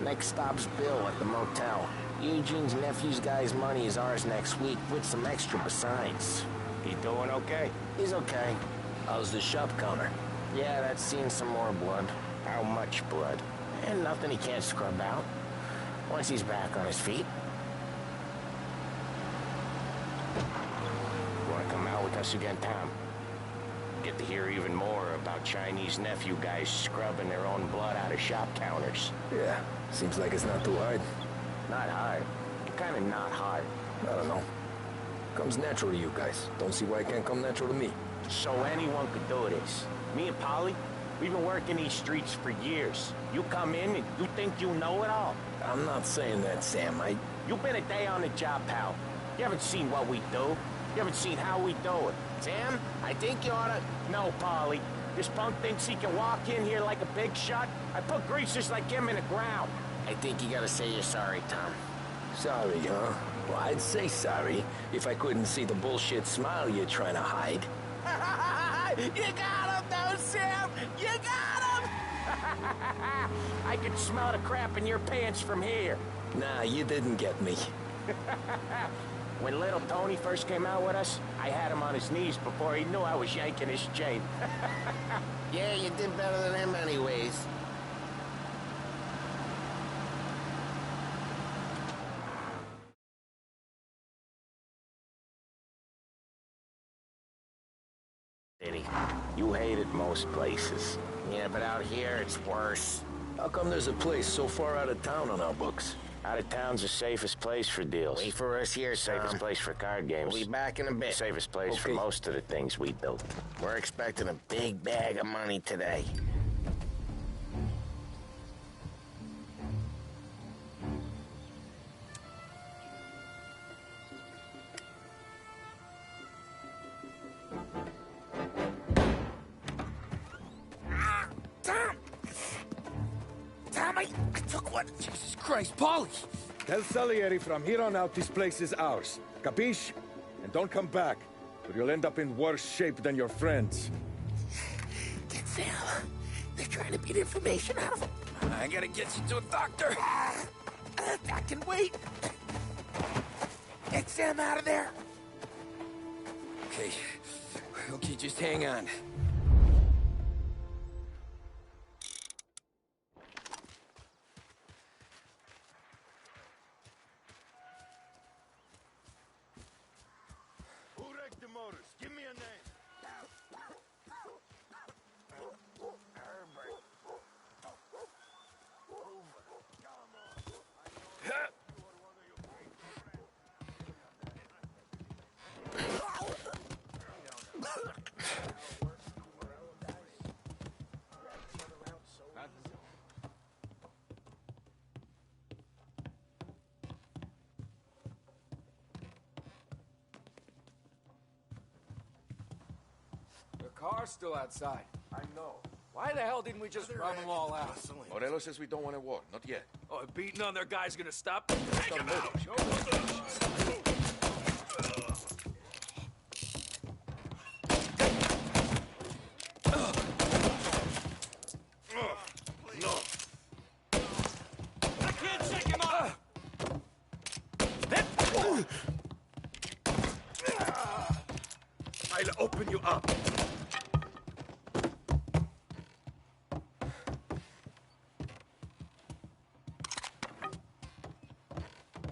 Next stop's Bill at the motel. Eugene's nephew's guy's money is ours next week, with some extra besides. He doing okay? He's okay. How's the shop counter? Yeah, that's seen some more blood. How much blood? And nothing he can't scrub out. Once he's back on his feet. Wanna come out with us again, Tom? Get to hear even more about Chinese nephew guys scrubbing their own blood out of shop counters. Yeah, seems like it's not too hard. Not hard. Kinda not hard. I don't know. Comes natural to you guys. Don't see why it can't come natural to me. So anyone could do this. Me and Polly, we've been working these streets for years. You come in and you think you know it all. I'm not saying that, Sam. You've been a day on the job, pal. You haven't seen what we do. You haven't seen how we do it. Sam, I think you oughta... No, Polly. This punk thinks he can walk in here like a big shot. I put greasers like him in the ground. I think you gotta say you're sorry, Tom. Sorry, huh? Well, I'd say sorry if I couldn't see the bullshit smile you're trying to hide. You got him, though, Sam! You got him! I can smell the crap in your pants from here. Nah, you didn't get me. When little Tony first came out with us, I had him on his knees before he knew I was yanking his chain. Yeah, you did better than him anyways. You hate it most places. Yeah, but out here it's worse. How come there's a place so far out of town on our books? Out of town's the safest place for deals. Wait for us here, Sam. Safest place for card games. We'll be back in a bit. Safest place for most of the things we built. We're expecting a big bag of money today. Tommy, I took one. Jesus Christ, Paulie! Tell Salieri from here on out this place is ours. Capiche? And don't come back, or you'll end up in worse shape than your friends. Get Sam. They're trying to beat information out of him. I gotta get you to a doctor. I can wait. Get Sam out of there. Okay, just hang on. Give me a name. The car's still outside. I know. Why the hell didn't we just run them all out? Morello says we don't want to war. Not yet. Oh, beating on their guy's gonna stop? I'll open you up.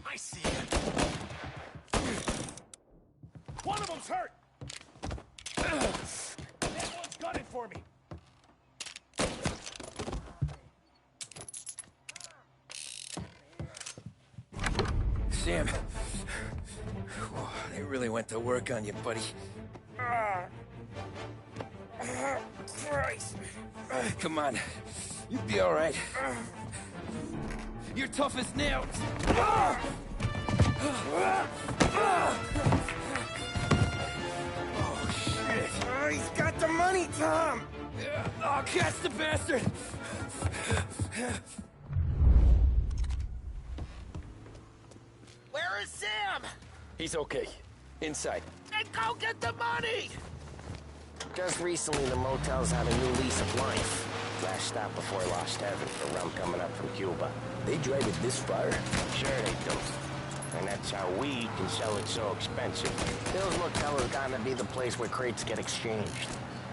I see it. One of them's hurt. That one's gunning for me. Sam. They really went to work on you, buddy. Christ. Come on. You'll be all right. You're tough as nails. Oh, shit. Oh, he's got the money, Tom. Oh, catch the bastard. Where is Sam? He's okay. Inside. Then go get the money. Just recently, the motel's had a new lease of life. Last stop before Lost Heaven for rum coming up from Cuba. They drive it this far? Sure they do. And that's how we can sell it so expensive. Bill's Motel has gotten to be the place where crates get exchanged.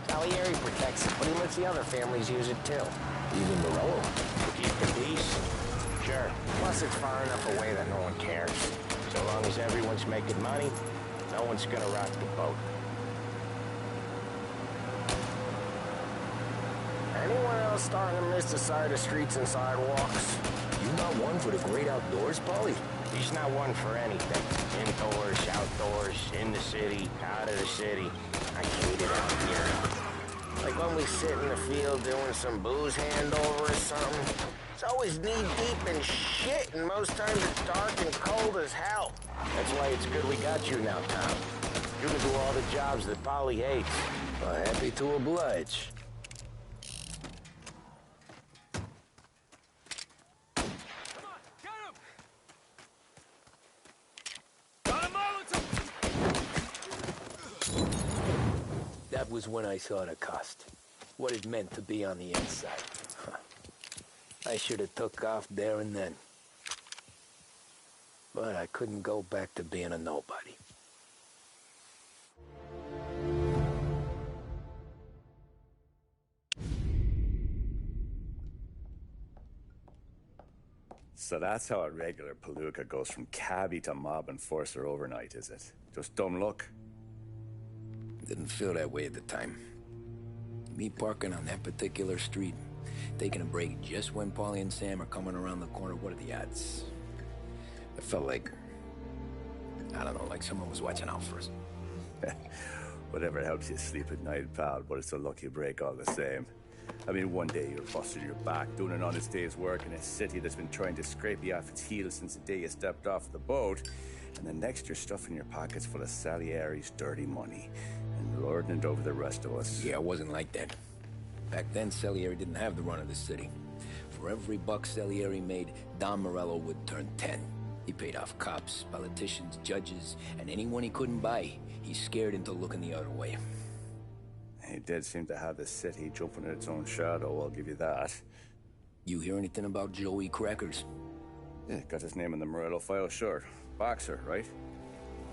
Salieri protects it, but he lets the other families use it too. Even Morello? To keep the peace? Sure. Plus it's far enough away that no one cares. So long as everyone's making money, no one's gonna rock the boat. Anyone else starting to miss the side of streets and sidewalks? You not one for the great outdoors, Paulie? He's not one for anything. Indoors, outdoors, in the city, out of the city. I hate it out here. Like when we sit in the field doing some booze handover or something. It's always knee-deep in shit, and most times it's dark and cold as hell. That's why it's good we got you now, Tom. You can do all the jobs that Polly hates. Well, happy to oblige. was when I saw the cost. What it meant to be on the inside. Huh. I should have took off there and then. But I couldn't go back to being a nobody. So that's how a regular palooka goes from cabbie to mob enforcer overnight, is it? Just dumb luck? Didn't feel that way at the time. Me parking on that particular street, taking a break just when Paulie and Sam are coming around the corner, what are the odds? I felt like, I don't know, like someone was watching out for us. Whatever helps you sleep at night, pal, but it's a lucky break all the same. I mean, one day you're busting your back, doing an honest day's work in a city that's been trying to scrape you off its heels since the day you stepped off the boat, and the next you're stuffing your pockets full of Salieri's dirty money and lording it over the rest of us. Yeah, it wasn't like that. Back then, Salieri didn't have the run of the city. For every buck Salieri made, Don Morello would turn 10. He paid off cops, politicians, judges, and anyone he couldn't buy, he scared into looking the other way. He did seem to have the city jumping in its own shadow, I'll give you that. You hear anything about Joey Crackers? Yeah, got his name in the Morello file, sure. Boxer, right?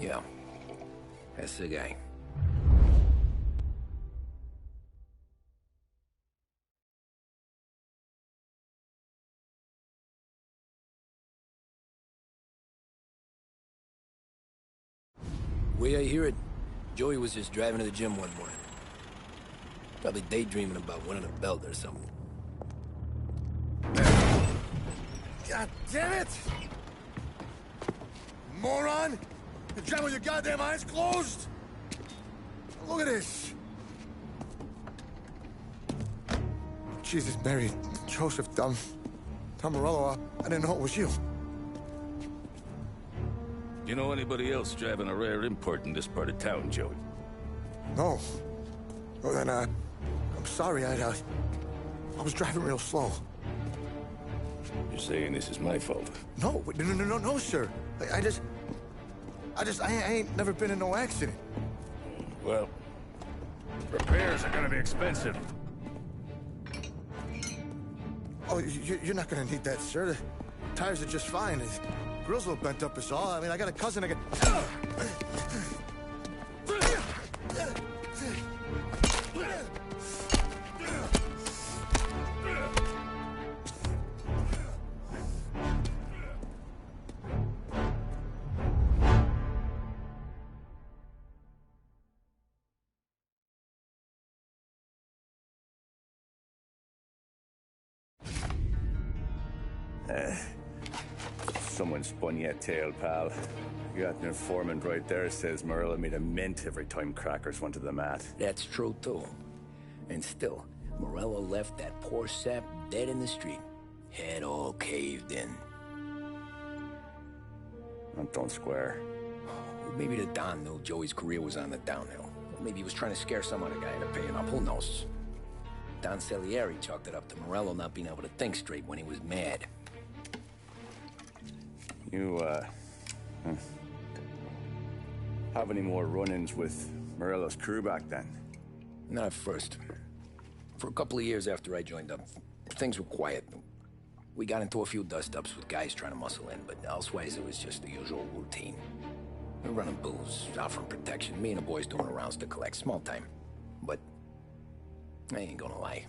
Yeah, that's the guy. Way I hear it, Joey was just driving to the gym one morning. Probably daydreaming about winning a belt or something. God damn it! Moron! You're driving with your goddamn eyes closed? Look at this! Jesus, Mary, Joseph, Tom Morello, I didn't know it was you. You know anybody else driving a rare import in this part of town, Joey? No. Well, then, I'm sorry, I was driving real slow. You're saying this is my fault? No, sir. I ain't never been in no accident. Well, repairs are gonna be expensive. Oh, you're not gonna need that, sir. The tires are just fine. The grill's a little bent up is all. I mean, I got a cousin I can... Someone spun you a tale, pal. You got an informant right there says Morello made a mint every time Crackers went to the mat. That's true, too. And still, Morello left that poor sap dead in the street. Head all caved in. Don't square. Maybe the Don knew Joey's career was on the downhill. Maybe he was trying to scare some other guy into paying up. Who knows? Don Salieri chalked it up to Morello not being able to think straight when he was mad. You, have any more run-ins with Morello's crew back then? Not at first. For a couple of years after I joined up, things were quiet. We got into a few dust-ups with guys trying to muscle in, but elsewise it was just the usual routine. We're running booze, offering protection, me and the boys doing the rounds to collect, small time. But I ain't gonna lie.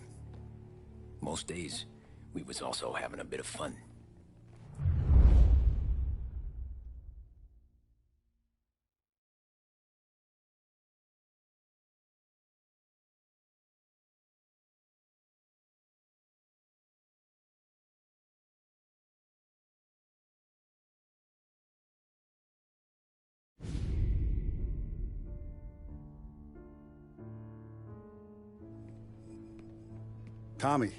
Most days, we was also having a bit of fun. Tommy,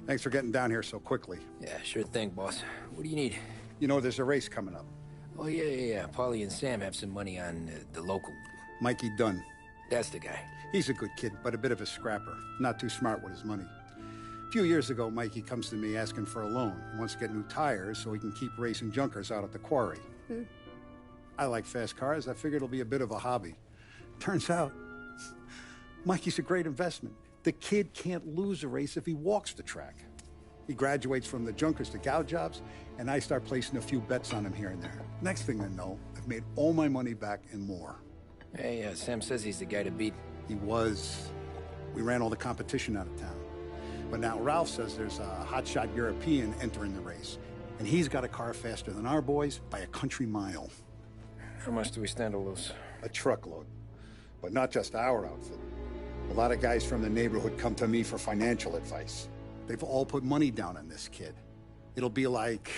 thanks for getting down here so quickly. Yeah, sure thing, boss. What do you need? You know there's a race coming up. Oh, yeah. Paulie and Sam have some money on the local. Mikey Dunn. That's the guy. He's a good kid, but a bit of a scrapper. Not too smart with his money. A few years ago, Mikey comes to me asking for a loan. He wants to get new tires so he can keep racing junkers out at the quarry. I like fast cars. I figured it'll be a bit of a hobby. Turns out, Mikey's a great investment. The kid can't lose a race if he walks the track. He graduates from the junkers to gout jobs, and I start placing a few bets on him here and there. Next thing I know, I've made all my money back and more. Hey, Sam says he's the guy to beat. He was. We ran all the competition out of town. But now Ralph says there's a hotshot European entering the race, and he's got a car faster than our boys by a country mile. How much do we stand to lose? A truckload. But not just our outfit. A lot of guys from the neighborhood come to me for financial advice. They've all put money down on this kid. It'll be like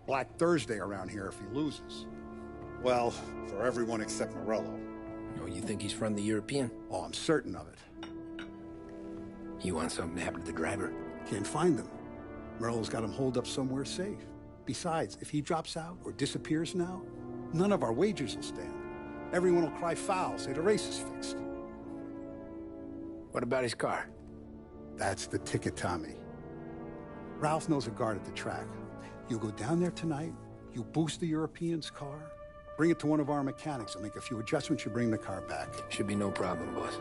Black Thursday around here if he loses. Well, for everyone except Morello. Oh, you think he's from the European? Oh, I'm certain of it. You want something to happen to the driver? Can't find him. Morello's got him holed up somewhere safe. Besides, if he drops out or disappears now, none of our wagers will stand. Everyone will cry foul, say the race is fixed. What about his car? That's the ticket, Tommy. Ralph knows a guard at the track. You go down there tonight, you boost the European's car, bring it to one of our mechanics, and make a few adjustments, you bring the car back. Should be no problem, boss.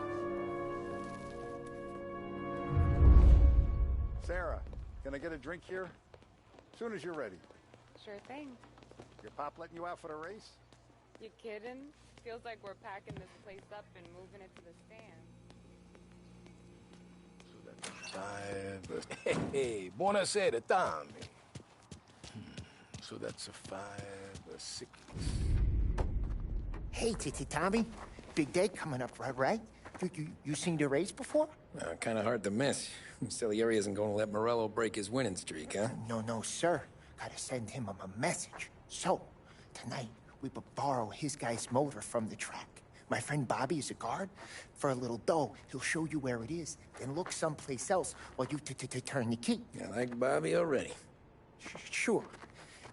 Sarah, can I get a drink here? As soon as you're ready. Sure thing. Your pop letting you out for the race? You kidding? Feels like we're packing this place up and moving it to the stand. Hey, buonasera, Tommy. So that's a 5, a 6. Hey, Tommy. Big day coming up, right? You seen the race before? Kind of hard to miss. Salieri isn't going to let Morello break his winning streak, huh? No, sir. Gotta send him a message. So, tonight, we borrow his guy's motor from the track. My friend Bobby is a guard. For a little dough, he'll show you where it is, then look someplace else while you turn the key. I like Bobby already. Sure.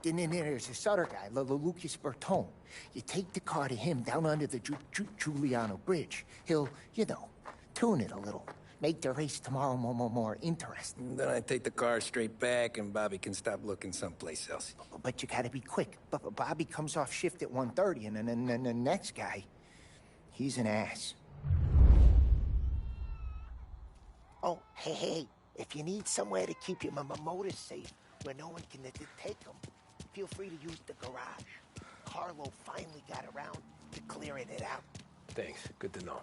Then there's this other guy, Lucas Bertone. You take the car to him down under the Giuliano Bridge. He'll, tune it a little. Make the race tomorrow more interesting. Then I take the car straight back, and Bobby can stop looking someplace else. But you gotta be quick. But Bobby comes off shift at 1:30, and then the next guy, he's an ass. Oh, hey, if you need somewhere to keep your motor safe, where no one can take them, feel free to use the garage. Carlo finally got around to clearing it out. Thanks. Good to know.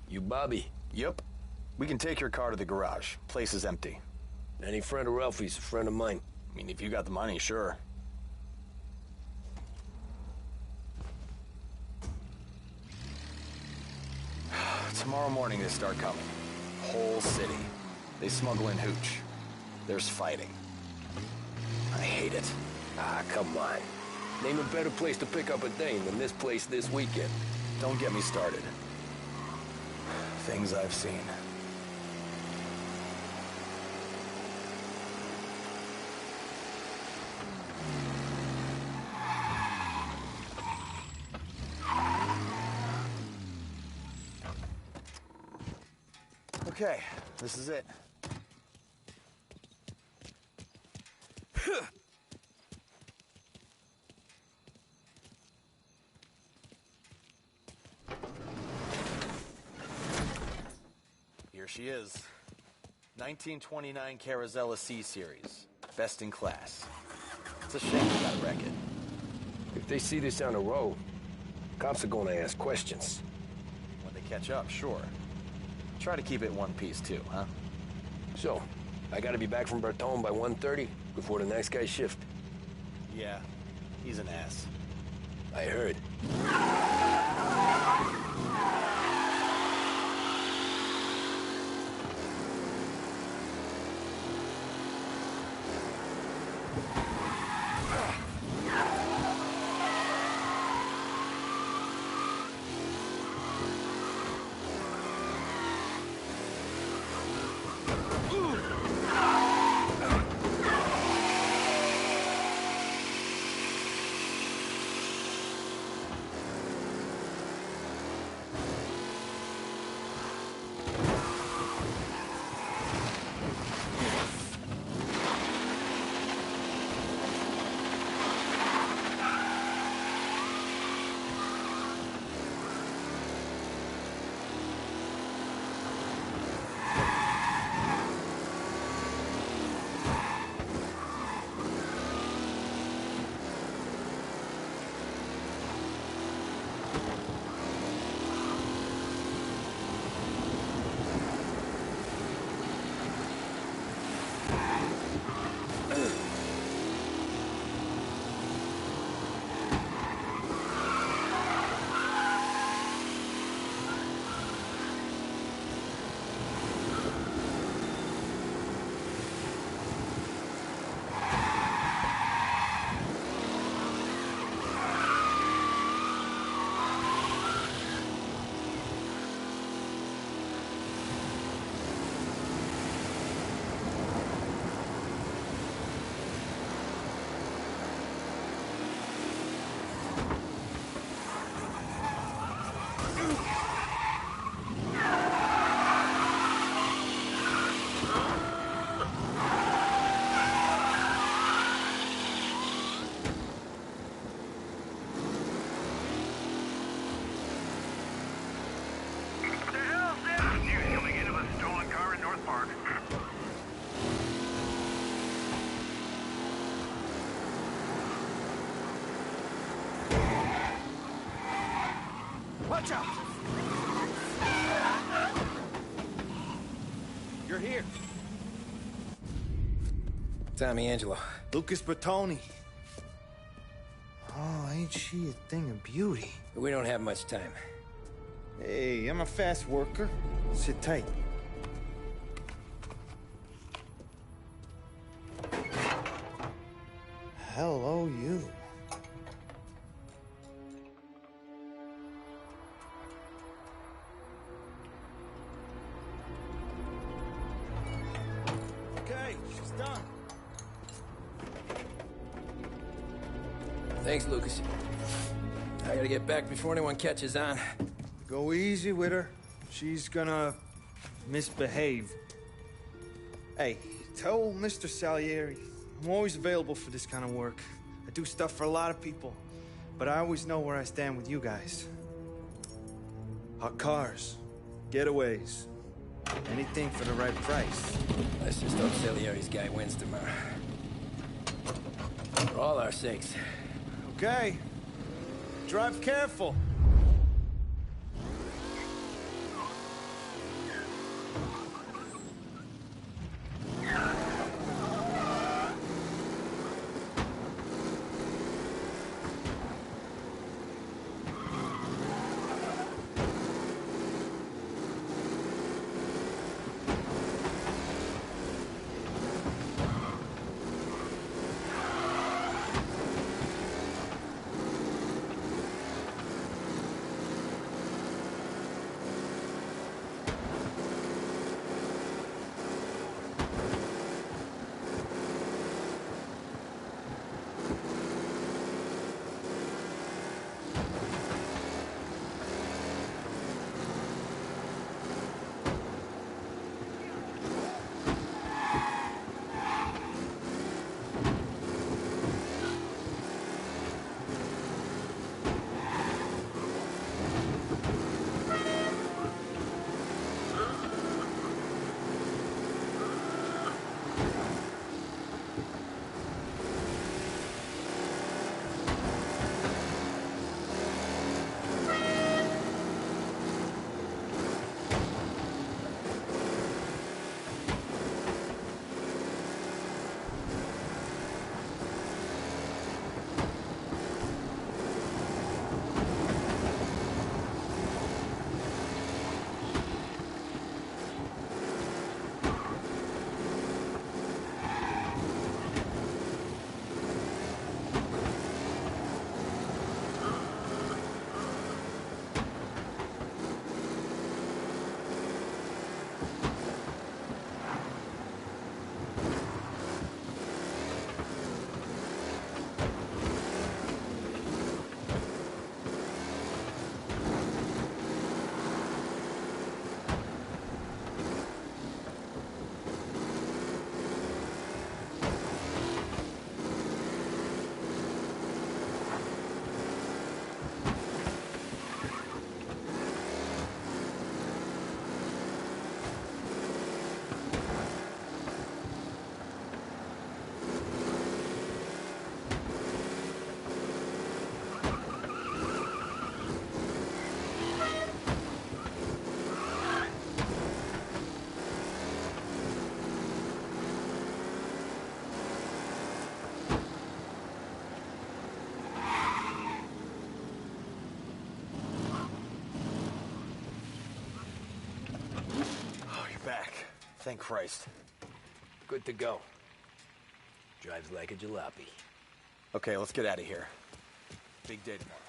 You Bobby? Yep. We can take your car to the garage. Place is empty. Any friend of Ralphie's, a friend of mine. I mean, if you got the money, sure. Tomorrow morning they start coming. Whole city. They smuggle in hooch. There's fighting. I hate it. Ah, come on. Name a better place to pick up a dame than this place this weekend. Don't get me started. Things I've seen. Okay, this is it. Here she is. 1929 Carazella C-Series. Best in class. It's a shame we gotta wreck it. If they see this on the road, cops are gonna ask questions. When they catch up, sure. Try to keep it one piece too, huh? So, I gotta be back from Bertone by 1:30 before the next guy's shift. Yeah, he's an ass. I heard. Watch out! You're here. Tommy Angelo. Lucas Bertoni. Oh, ain't she a thing of beauty? We don't have much time. Hey, I'm a fast worker. Sit tight. Hello, you. Okay, she's done. Thanks, Lucas. I gotta get back before anyone catches on. Go easy with her. She's gonna misbehave. Hey, tell Mr. Salieri I'm always available for this kind of work. I do stuff for a lot of people, but I always know where I stand with you guys. Hot cars, getaways, anything for the right price. Let's just hope Salieri's guy wins tomorrow. For all our sakes. Okay. Drive careful. back. Thank Christ. Good to go. Drives like a jalopy. Okay, let's get out of here. Big day tomorrow.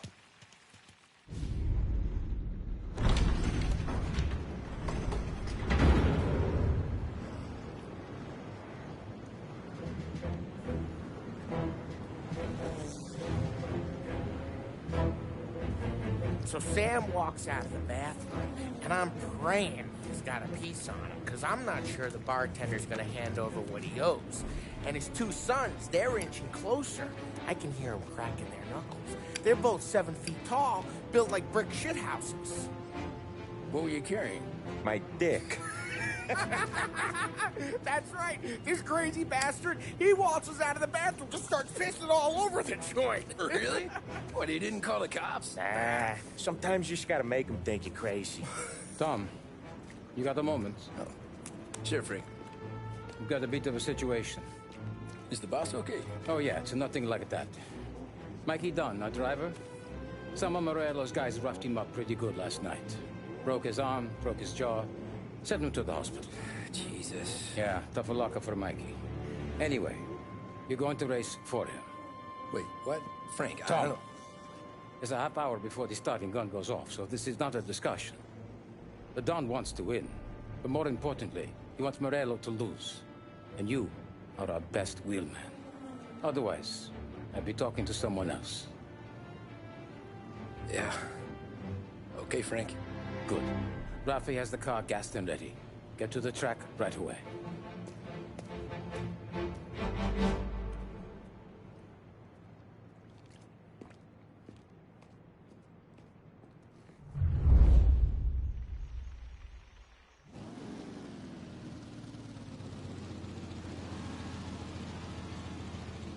So Sam walks out of the bathroom, and I'm praying he's got a piece on him, because I'm not sure the bartender's going to hand over what he owes. And his two sons, they're inching closer. I can hear them cracking their knuckles. They're both 7 feet tall, built like brick shithouses. What were you carrying? My dick. That's right. This crazy bastard, he waltzes out of the bathroom, just starts pissing all over the joint. Really? What, he didn't call the cops? Nah, sometimes you just gotta make them think you're crazy. Tom, you got a moment? Oh. Sure, Frank. We've got a bit of a situation. Is the boss okay? Oh, yeah, it's nothing like that. Mikey Dunn, our driver. Some of Morello's guys roughed him up pretty good last night. Broke his arm, broke his jaw. Sent him to the hospital. Jesus. Yeah, tough luck for Mikey. Anyway, you're going to race for him. Wait, what? Frank, I Tom, don't... there's a half hour before the starting gun goes off, so this is not a discussion. The Don wants to win, but more importantly, he wants Morello to lose. And you are our best wheelman. Otherwise, I'd be talking to someone else. Yeah. Okay, Frank. Good. Rafi has the car gassed and ready. Get to the track right away.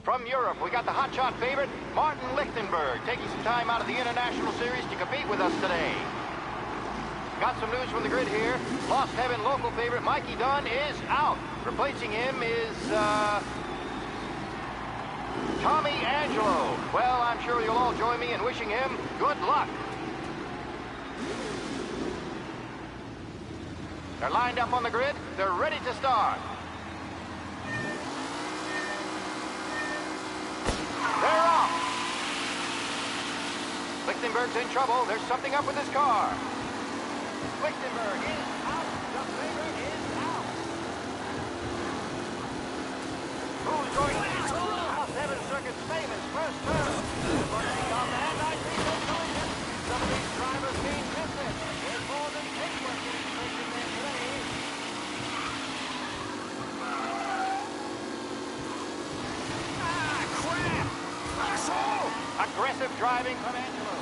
From Europe, we got the hotshot favorite, Martin Lichtenberg, taking some time out of the International Series to compete with us today. Got some news from the grid here. Lost Heaven local favorite Mikey Dunn is out. Replacing him is, Tommy Angelo. Well, I'm sure you'll all join me in wishing him good luck. They're lined up on the grid. They're ready to start. They're off. Lichtenberg's in trouble. There's something up with his car. Lichtenberg is out. The favorite is out. Who's going to lead? Seven Circuit's famous first turn. Running off the end, I see them collision. Some of these drivers mean business. There's more than paperwork getting placed in there today. Ah, crap! Asshole! Aggressive driving from Angelo.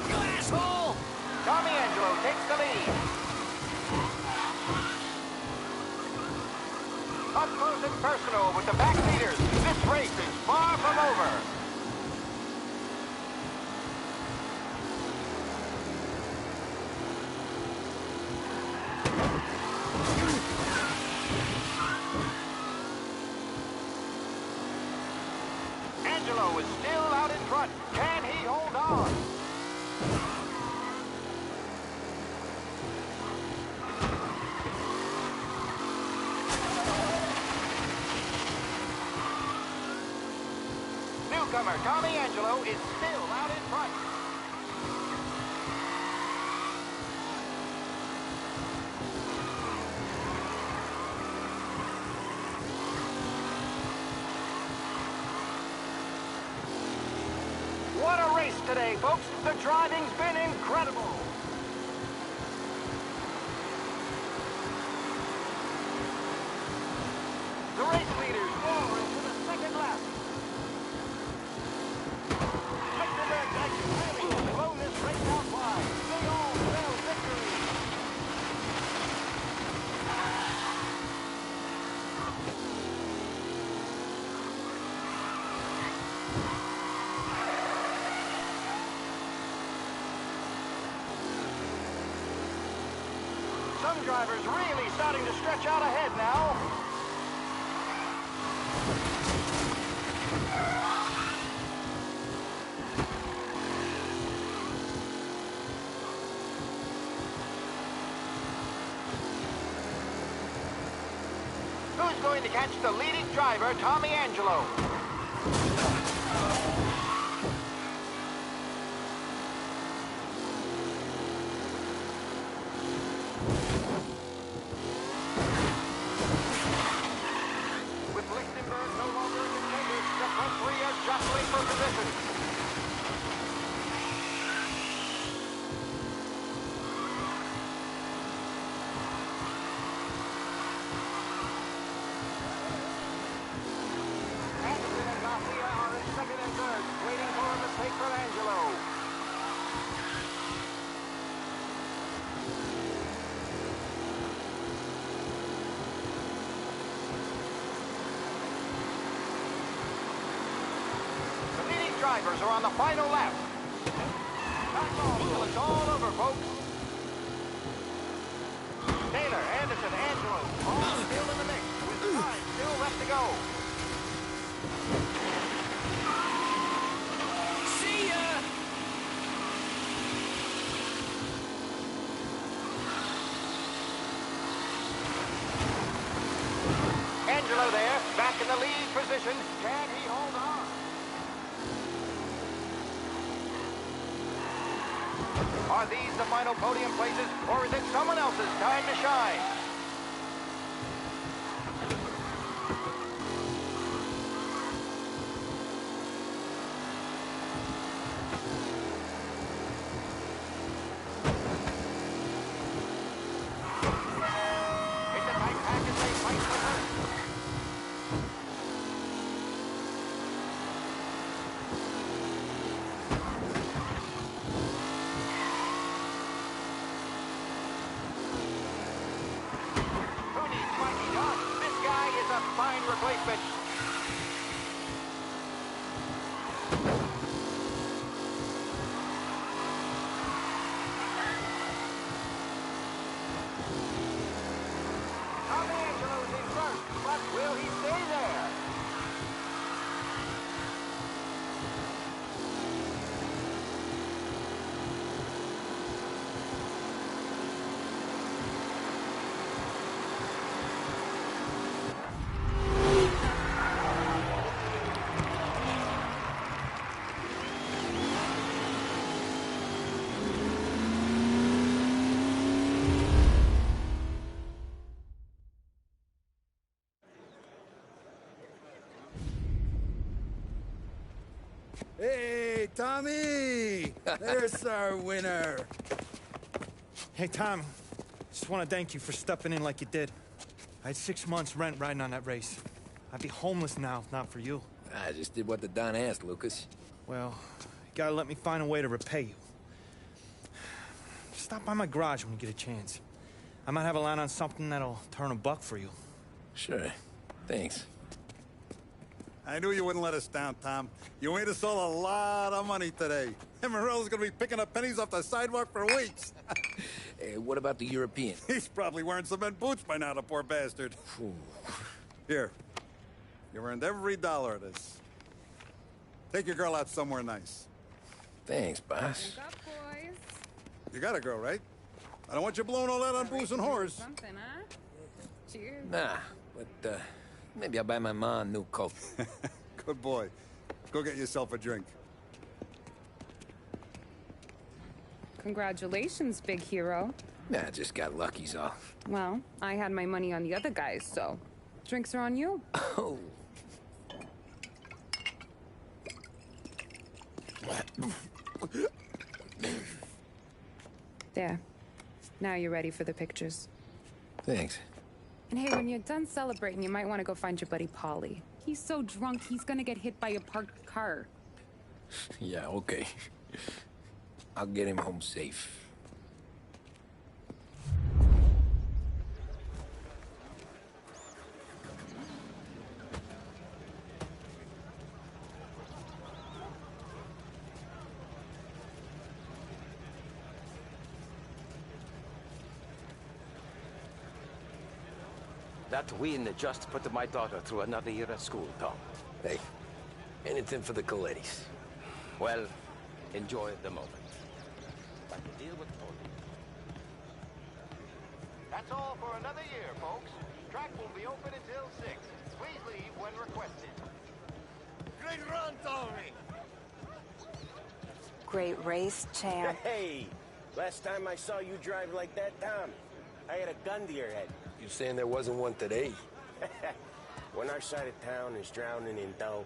You asshole! Tommy Angelo takes the lead. Up close and personal with the backseaters. This race is far from over. Angelo is still out in front. Can he hold on? Newcomer Tommy Angelo is still out in front. What a race today, folks. The driving's been incredible. The race leaders roar into the second lap. Lichtenberg has really blown this race out wide. They all spell victory. Some drivers really starting to stretch out ahead now. Who's going to catch the leading driver, Tommy Angelo? With Lichtenberg no longer a contender, the front three are jostling for position. Anderson and Mafia are in second and third, waiting for a mistake from Angelo. The leading drivers are on the final lap. That's all till it's all over, folks. Taylor, Anderson, Angelo, all still in the mix, with time still left to go. See ya! Angelo there, back in the lead position. Can he hold on? Are these the final podium places, or is it someone else's time to shine? It's a tight pack as they fight for first. Who needs Mikey Dodd? This guy is a fine replacement. Tommy Angelo's in first, but will he stay there? Hey, Tommy! There's our winner. Hey, Tom. Just want to thank you for stepping in like you did. I had 6 months rent riding on that race. I'd be homeless now if not for you. I just did what the Don asked, Lucas. Well, you gotta let me find a way to repay you. Stop by my garage when you get a chance. I might have a line on something that'll turn $1 for you. Sure. Thanks. I knew you wouldn't let us down, Tom. You made us all a lot of money today. And Morello's gonna be picking up pennies off the sidewalk for weeks. Hey, what about the European? He's probably wearing cement boots by now, the poor bastard. Here. You earned every dollar of this. Take your girl out somewhere nice. Thanks, boss. Wake up, boys. You got a girl, right? I don't want you blowing all that on booze and whores. Something, huh? Cheers. Nah, but, maybe I'll buy my ma a new coat. Good boy. Go get yourself a drink. Congratulations, big hero. Nah, just got lucky's all. Well, I had my money on the other guys, so drinks are on you. Oh. There. Now you're ready for the pictures. Thanks. And hey, when you're done celebrating, you might want to go find your buddy Paulie. He's so drunk, he's gonna get hit by a parked car. Yeah, okay. I'll get him home safe. That win just put my daughter through another year at school, Tom. Hey, anything for the Colettis. Well, enjoy the moment. But deal with Paulie. That's all for another year, folks. Track will be open until 6. Please leave when requested. Great run, Tommy! Great race, champ. Hey! Last time I saw you drive like that, Tom, I had a gun to your head. You saying there wasn't one today? When our side of town is drowning in dough,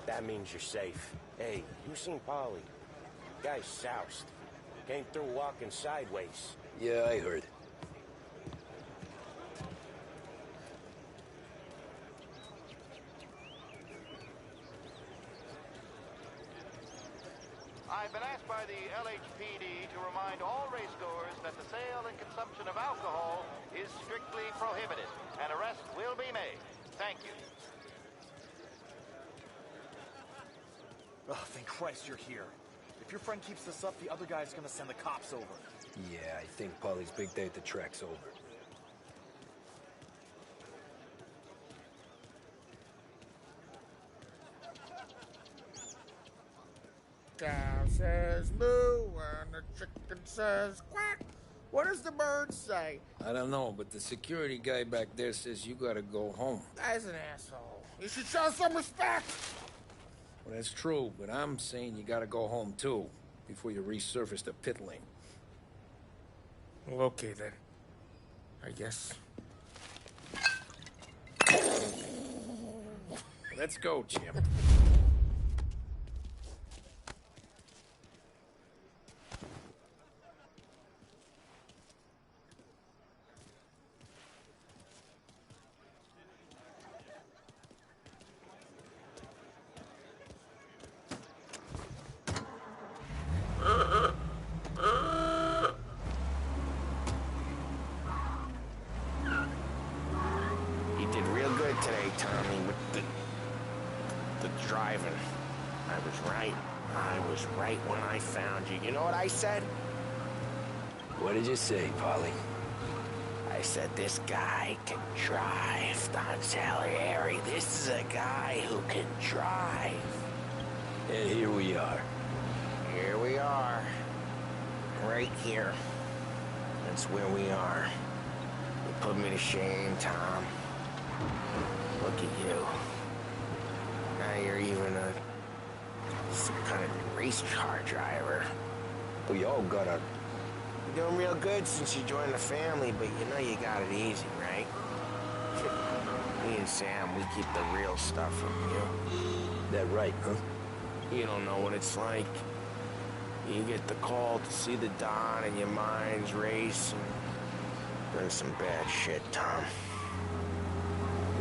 that means you're safe. Hey, you seen Polly? Guy's soused. Came through walking sideways. Yeah, I heard. I've been asked by the LHPD to remind all racegoers that the sale and consumption of alcohol is strictly prohibited. An arrest will be made. Thank you. Oh, thank Christ you're here. If your friend keeps this up, the other guy's gonna send the cops over. Yeah, I think Polly's big day at the track's over. Cow says moo and the chicken says quack. What does the bird say? I don't know, but the security guy back there says you gotta go home. Guy's an asshole. You should show some respect. Well, that's true, but I'm saying you gotta go home too, before you resurface the pit lane. Well, okay then. I guess. Let's go, champ. You did real good today, Tommy, with the driving. I was right. I was right when I found you. You know what I said? What did you say, Polly? I said, this guy can drive, Don Salieri. This is a guy who can drive. And here we are. Here we are. Right here. That's where we are. You put me to shame, Tom. Look at you. Now you're even some kind of race car driver. We all gotta... You're doing real good since you joined the family, but you know you got it easy, right? Me and Sam, we keep the real stuff from you. That right, huh? You don't know what it's like. You get the call to see the Don and your mind's race and doing some bad shit, Tom.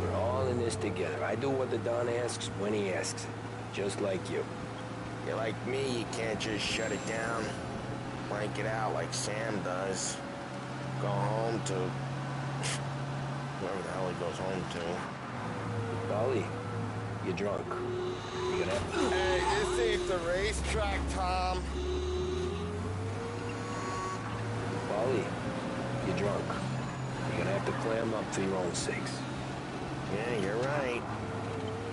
We're all in this together. I do what the Don asks when he asks it. Just like you. You're like me, you can't just shut it down. Blank it out like Sam does. Go home to... whoever the hell he goes home to. Polly, you're drunk. You're gonna have to... Hey, this ain't the racetrack, Tom. Polly, you're drunk. You're gonna have to clam up for your own sakes. Yeah, you're right.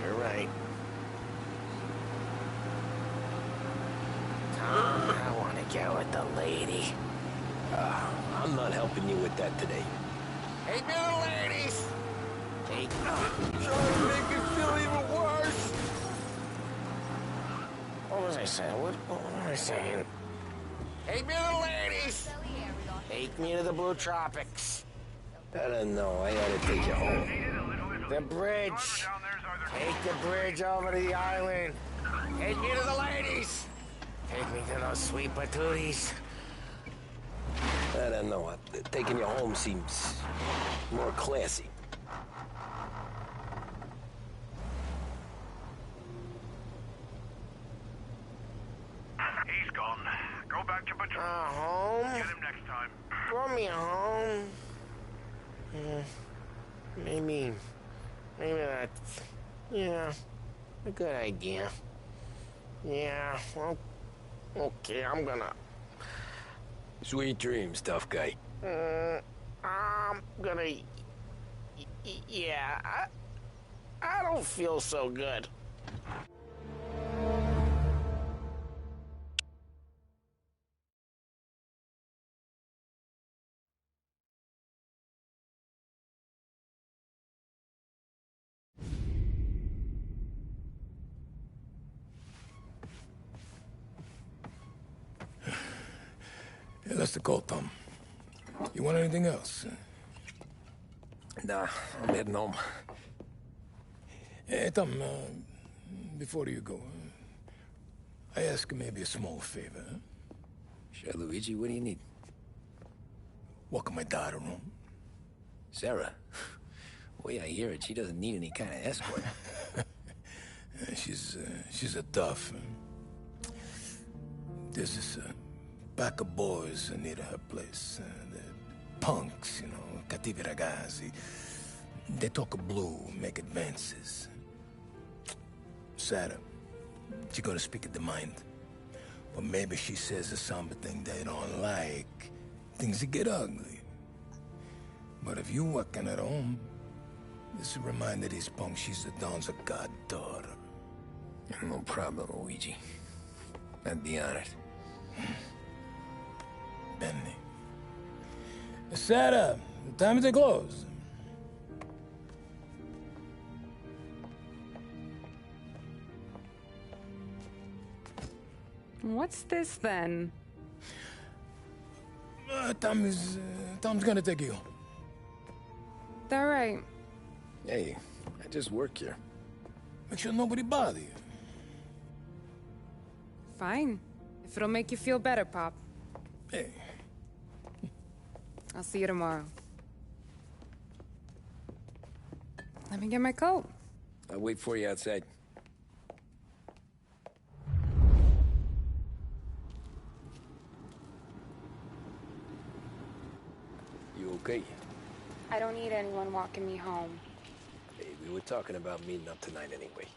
You're right. Tom, I want to get with the lady. I'm not helping you with that today. Hey, little ladies! Hey, Trying to make it feel even worse. what was I saying? What was I saying? Hey, little ladies! Take me to the Blue Tropics. I don't know. I ought to take you home. The bridge. Take the bridge over to the island. Take me to the ladies. Take me to those sweet patooties. I don't know. Taking you home seems more classy. He's gone. Go back to patrol. Home? Get him next time. Brought me home. Maybe that's, yeah, a good idea. Yeah, well, okay, I'm gonna... Sweet dreams, tough guy. I'm gonna... Yeah, I don't feel so good. Hey, that's the call, Tom. You want anything else? Nah, I'm heading home. Hey, Tom, before you go, I ask maybe a small favor. Huh? Sure, Luigi, what do you need? Walk my daughter home. Sarah? The way I hear it, she doesn't need any kind of escort. She's a tough. There's this pack of boys near her place. They're punks, you know, cattivi ragazzi. They talk blue, make advances. Sarah, she gonna speak at the mind. But maybe she says something they don't like. Things get ugly. But if you walking at home, just remind these punks she's the Don's goddaughter. No problem, Luigi. I'd be honored. Benny. Sarah, the time to close. What's this then? Tom's gonna take you. All right. Hey, I just work here. Make sure nobody bother you. Fine. If it'll make you feel better, Pop. Hey. I'll see you tomorrow. Let me get my coat. I'll wait for you outside. You okay? I don't need anyone walking me home. Hey, we were talking about meeting up tonight anyway.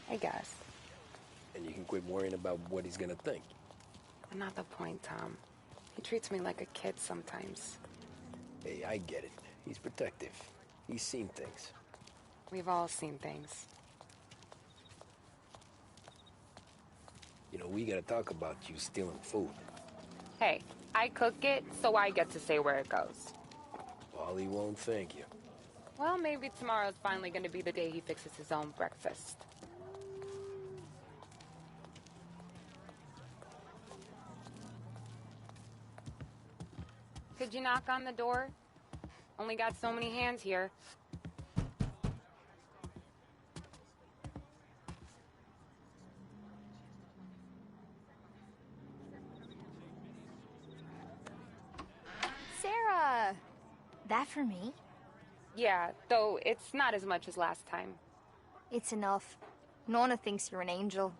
I guess. And you can quit worrying about what he's gonna think. Not the point, Tom. He treats me like a kid sometimes. Hey, I get it. He's protective. He's seen things. We've all seen things. You know, we gotta talk about you stealing food. Hey, I cook it, so I get to say where it goes. Wally won't thank you. Well, maybe tomorrow's finally gonna be the day he fixes his own breakfast. Could you knock on the door? Only got so many hands here. Sarah! That for me? Yeah, though it's not as much as last time. It's enough. Nonna thinks you're an angel.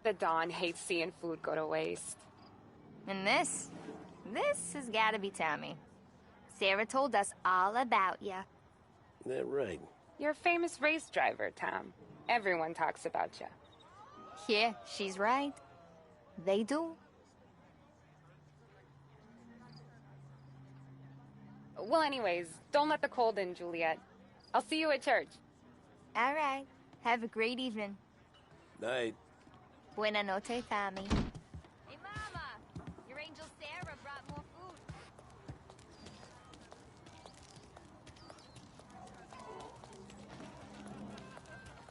The Don hates seeing food go to waste. And this has gotta be Tommy. Sarah told us all about ya. That right. You're a famous race driver, Tom. Everyone talks about you. Yeah, she's right. They do. Well, anyways, don't let the cold in, Juliet. I'll see you at church. All right. Have a great evening. Night. Buena noche, Tommy. Hey, Mama! Your angel Sarah brought more food.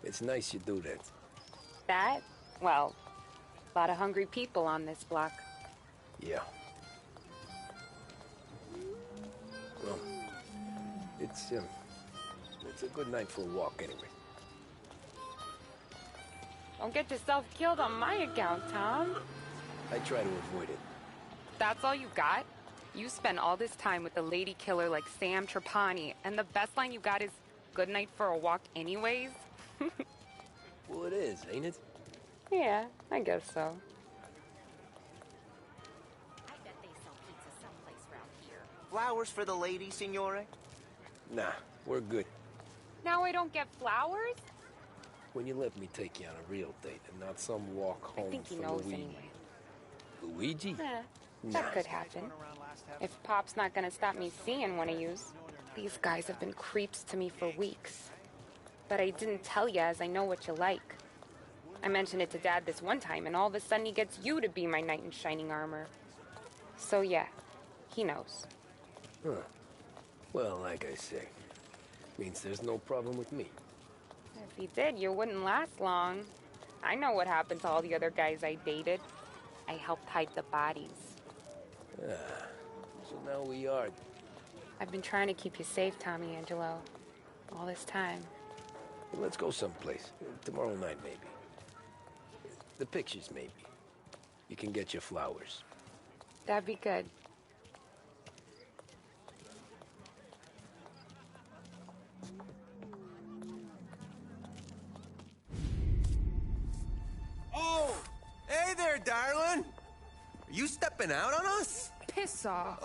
It's nice you do that. That? Well, a lot of hungry people on this block. Yeah. Well, it's a good night for a walk anyway. Don't get yourself killed on my account, Tom. I try to avoid it. That's all you got? You spend all this time with a lady killer like Sam Trapani, and the best line you got is, "Good night for a walk anyways"? Well, it is, ain't it? Yeah, I guess so. I bet they sell pizza someplace around here. Flowers for the lady, signore? Nah, we're good. Now I don't get flowers? When you let me take you on a real date and not some walk home I think he for knows Luigi. anyway. Luigi? Yeah, that could happen. If Pop's not gonna stop me seeing one of yous. These guys have been creeps to me for weeks. But I didn't tell you as I know what you like. I mentioned it to Dad this one time, and all of a sudden he gets you to be my knight in shining armor. So yeah, he knows. Huh. Well, like I say, means there's no problem with me. If he did, you wouldn't last long. I know what happened to all the other guys I dated. I helped hide the bodies. So now we are. I've been trying to keep you safe, Tommy Angelo, all this time. Let's go someplace. Tomorrow night, maybe. The pictures, maybe. You can get your flowers. That'd be good. Oh! Hey there, darling! Are you stepping out on us? Piss off.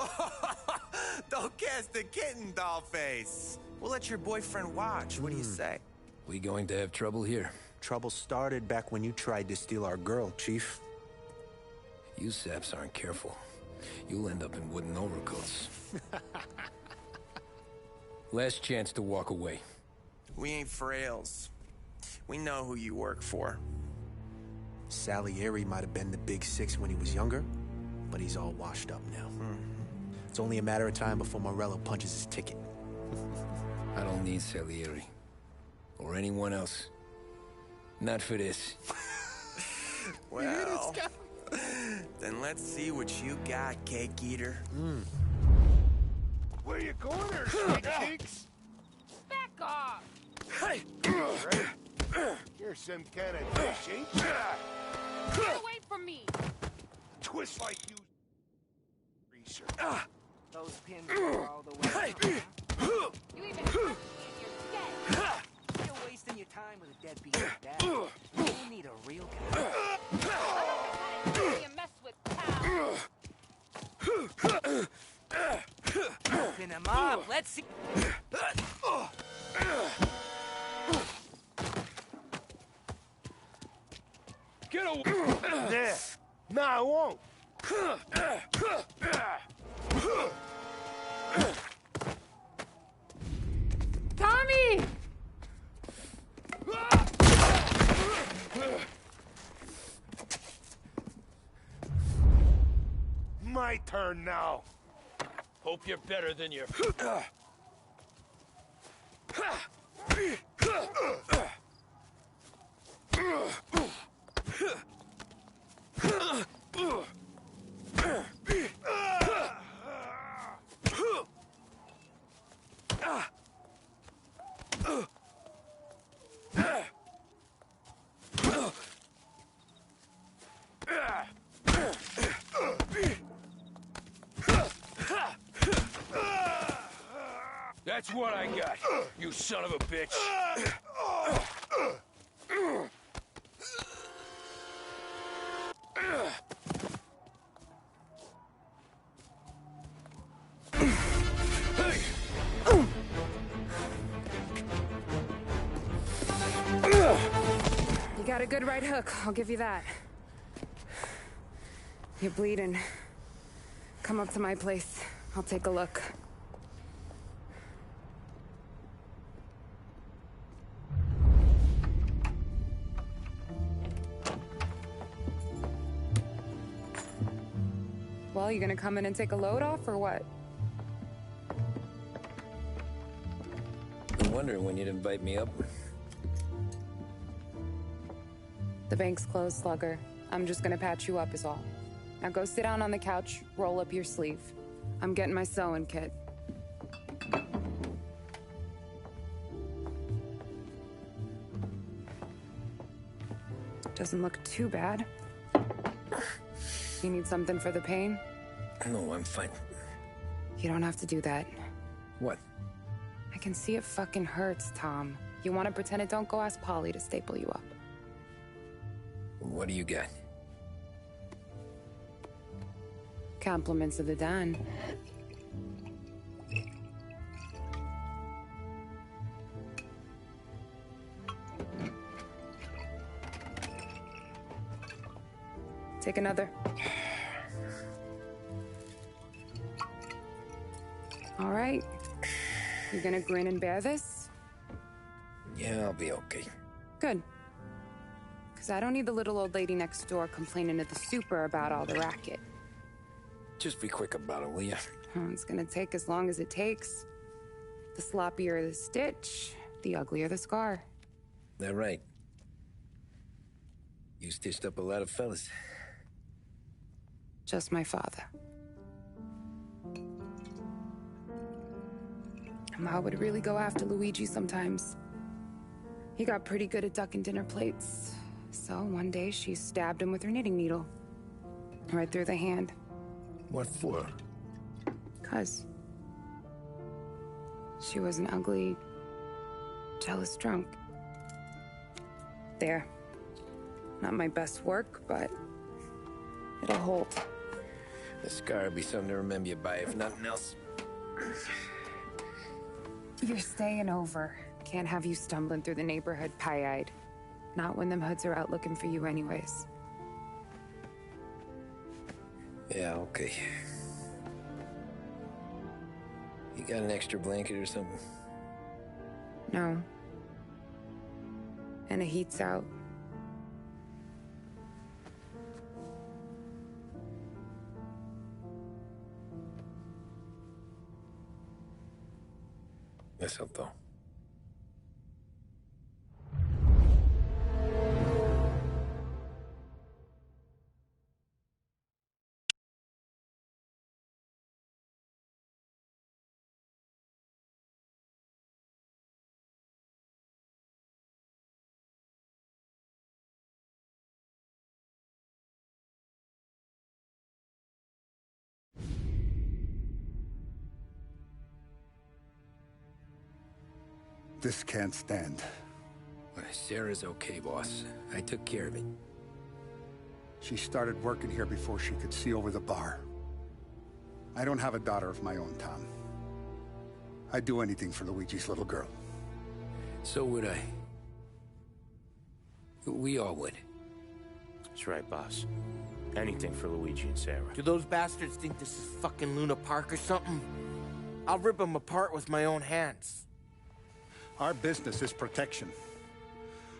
Don't cast the kitten, dollface. We'll let your boyfriend watch. What do you say? We going to have trouble here? Trouble started back when you tried to steal our girl, Chief. You saps aren't careful. You'll end up in wooden overcoats. Last chance to walk away. We ain't frails. We know who you work for. Salieri might have been the big six when he was younger, but he's all washed up now. It's only a matter of time before Morello punches his ticket. I don't need Salieri. Or anyone else. Not for this. Well, then let's see what you got, cake eater. Where you going there, sweet cheeks? Back off! Hey! You're some kind of dish, ain't you? Get away from me! Twist like you... Greaser. Those pins go all the way up, huh? You even hurt me and you're dead! You're wasting your time with a deadbeat like that. You need a real guy. I don't know how you mess with pals. Open him up. Let's see. Get away! There! No, I won't! Tommy! My turn now. Hope you're better than your... That's what I got, you son of a bitch. You got a good right hook, I'll give you that. You're bleeding. Come up to my place. I'll take a look. Well, you gonna come in and take a load off, or what? Been wondering when you'd invite me up. The bank's closed, Slugger. I'm just gonna patch you up is all. Now go sit down on the couch, roll up your sleeve. I'm getting my sewing kit. Doesn't look too bad. You need something for the pain? No, I'm fine. You don't have to do that. What? I can see it fucking hurts, Tom. You want to pretend it don't? Go ask Polly to staple you up. What do you got? Compliments of the Don. Take another. All right. You gonna grin and bear this? Yeah, I'll be okay. Good. Because I don't need the little old lady next door complaining to the super about all the racket. Just be quick about it, will ya? It's gonna take as long as it takes. The sloppier the stitch, the uglier the scar. That right. You stitched up a lot of fellas. Just my father. Ma would really go after Luigi sometimes. He got pretty good at ducking dinner plates. So one day she stabbed him with her knitting needle. Right through the hand. What for? 'Cause she was an ugly, jealous drunk. There. Not my best work, but it'll hold. The scar will be something to remember you by, if nothing else. You're staying over. Can't have you stumbling through the neighborhood pie-eyed. Not when them hoods are out looking for you anyways. Yeah, okay. You got an extra blanket or something? No. And the heat's out. Yes, I'll go. This can't stand. Sarah's okay, boss. I took care of it. She started working here before she could see over the bar. I don't have a daughter of my own, Tom. I'd do anything for Luigi's little girl. So would I. We all would. That's right, boss. Anything for Luigi and Sarah. Do those bastards think this is fucking Luna Park or something? I'll rip them apart with my own hands. Our business is protection.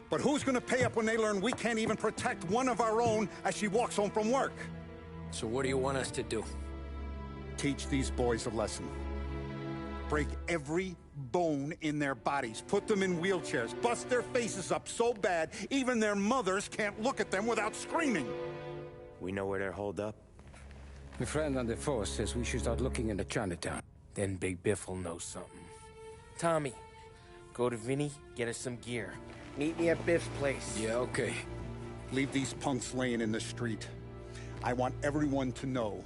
But who's gonna pay up when they learn we can't even protect one of our own as she walks home from work? So what do you want us to do? Teach these boys a lesson. Break every bone in their bodies. Put them in wheelchairs. Bust their faces up so bad, even their mothers can't look at them without screaming. We know where they're holed up? My friend on the force says we should start looking into Chinatown. Then Big Biff will know something. Tommy, go to Vinny, get us some gear. Meet me at Biff's place. Yeah, okay. Leave these punks laying in the street. I want everyone to know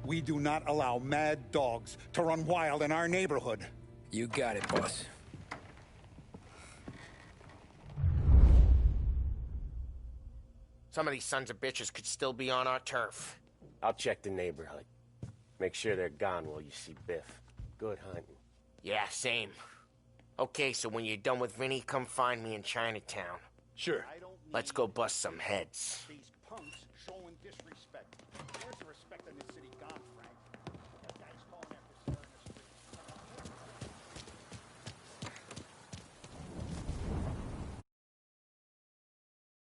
we do not allow mad dogs to run wild in our neighborhood. You got it, boss. Some of these sons of bitches could still be on our turf. I'll check the neighborhood. Make sure they're gone while you see Biff. Good hunting. Yeah, same. Okay, so when you're done with Vinny, come find me in Chinatown. Sure. Let's go bust some heads. These punks showing disrespect. Where's the respect in this city gone?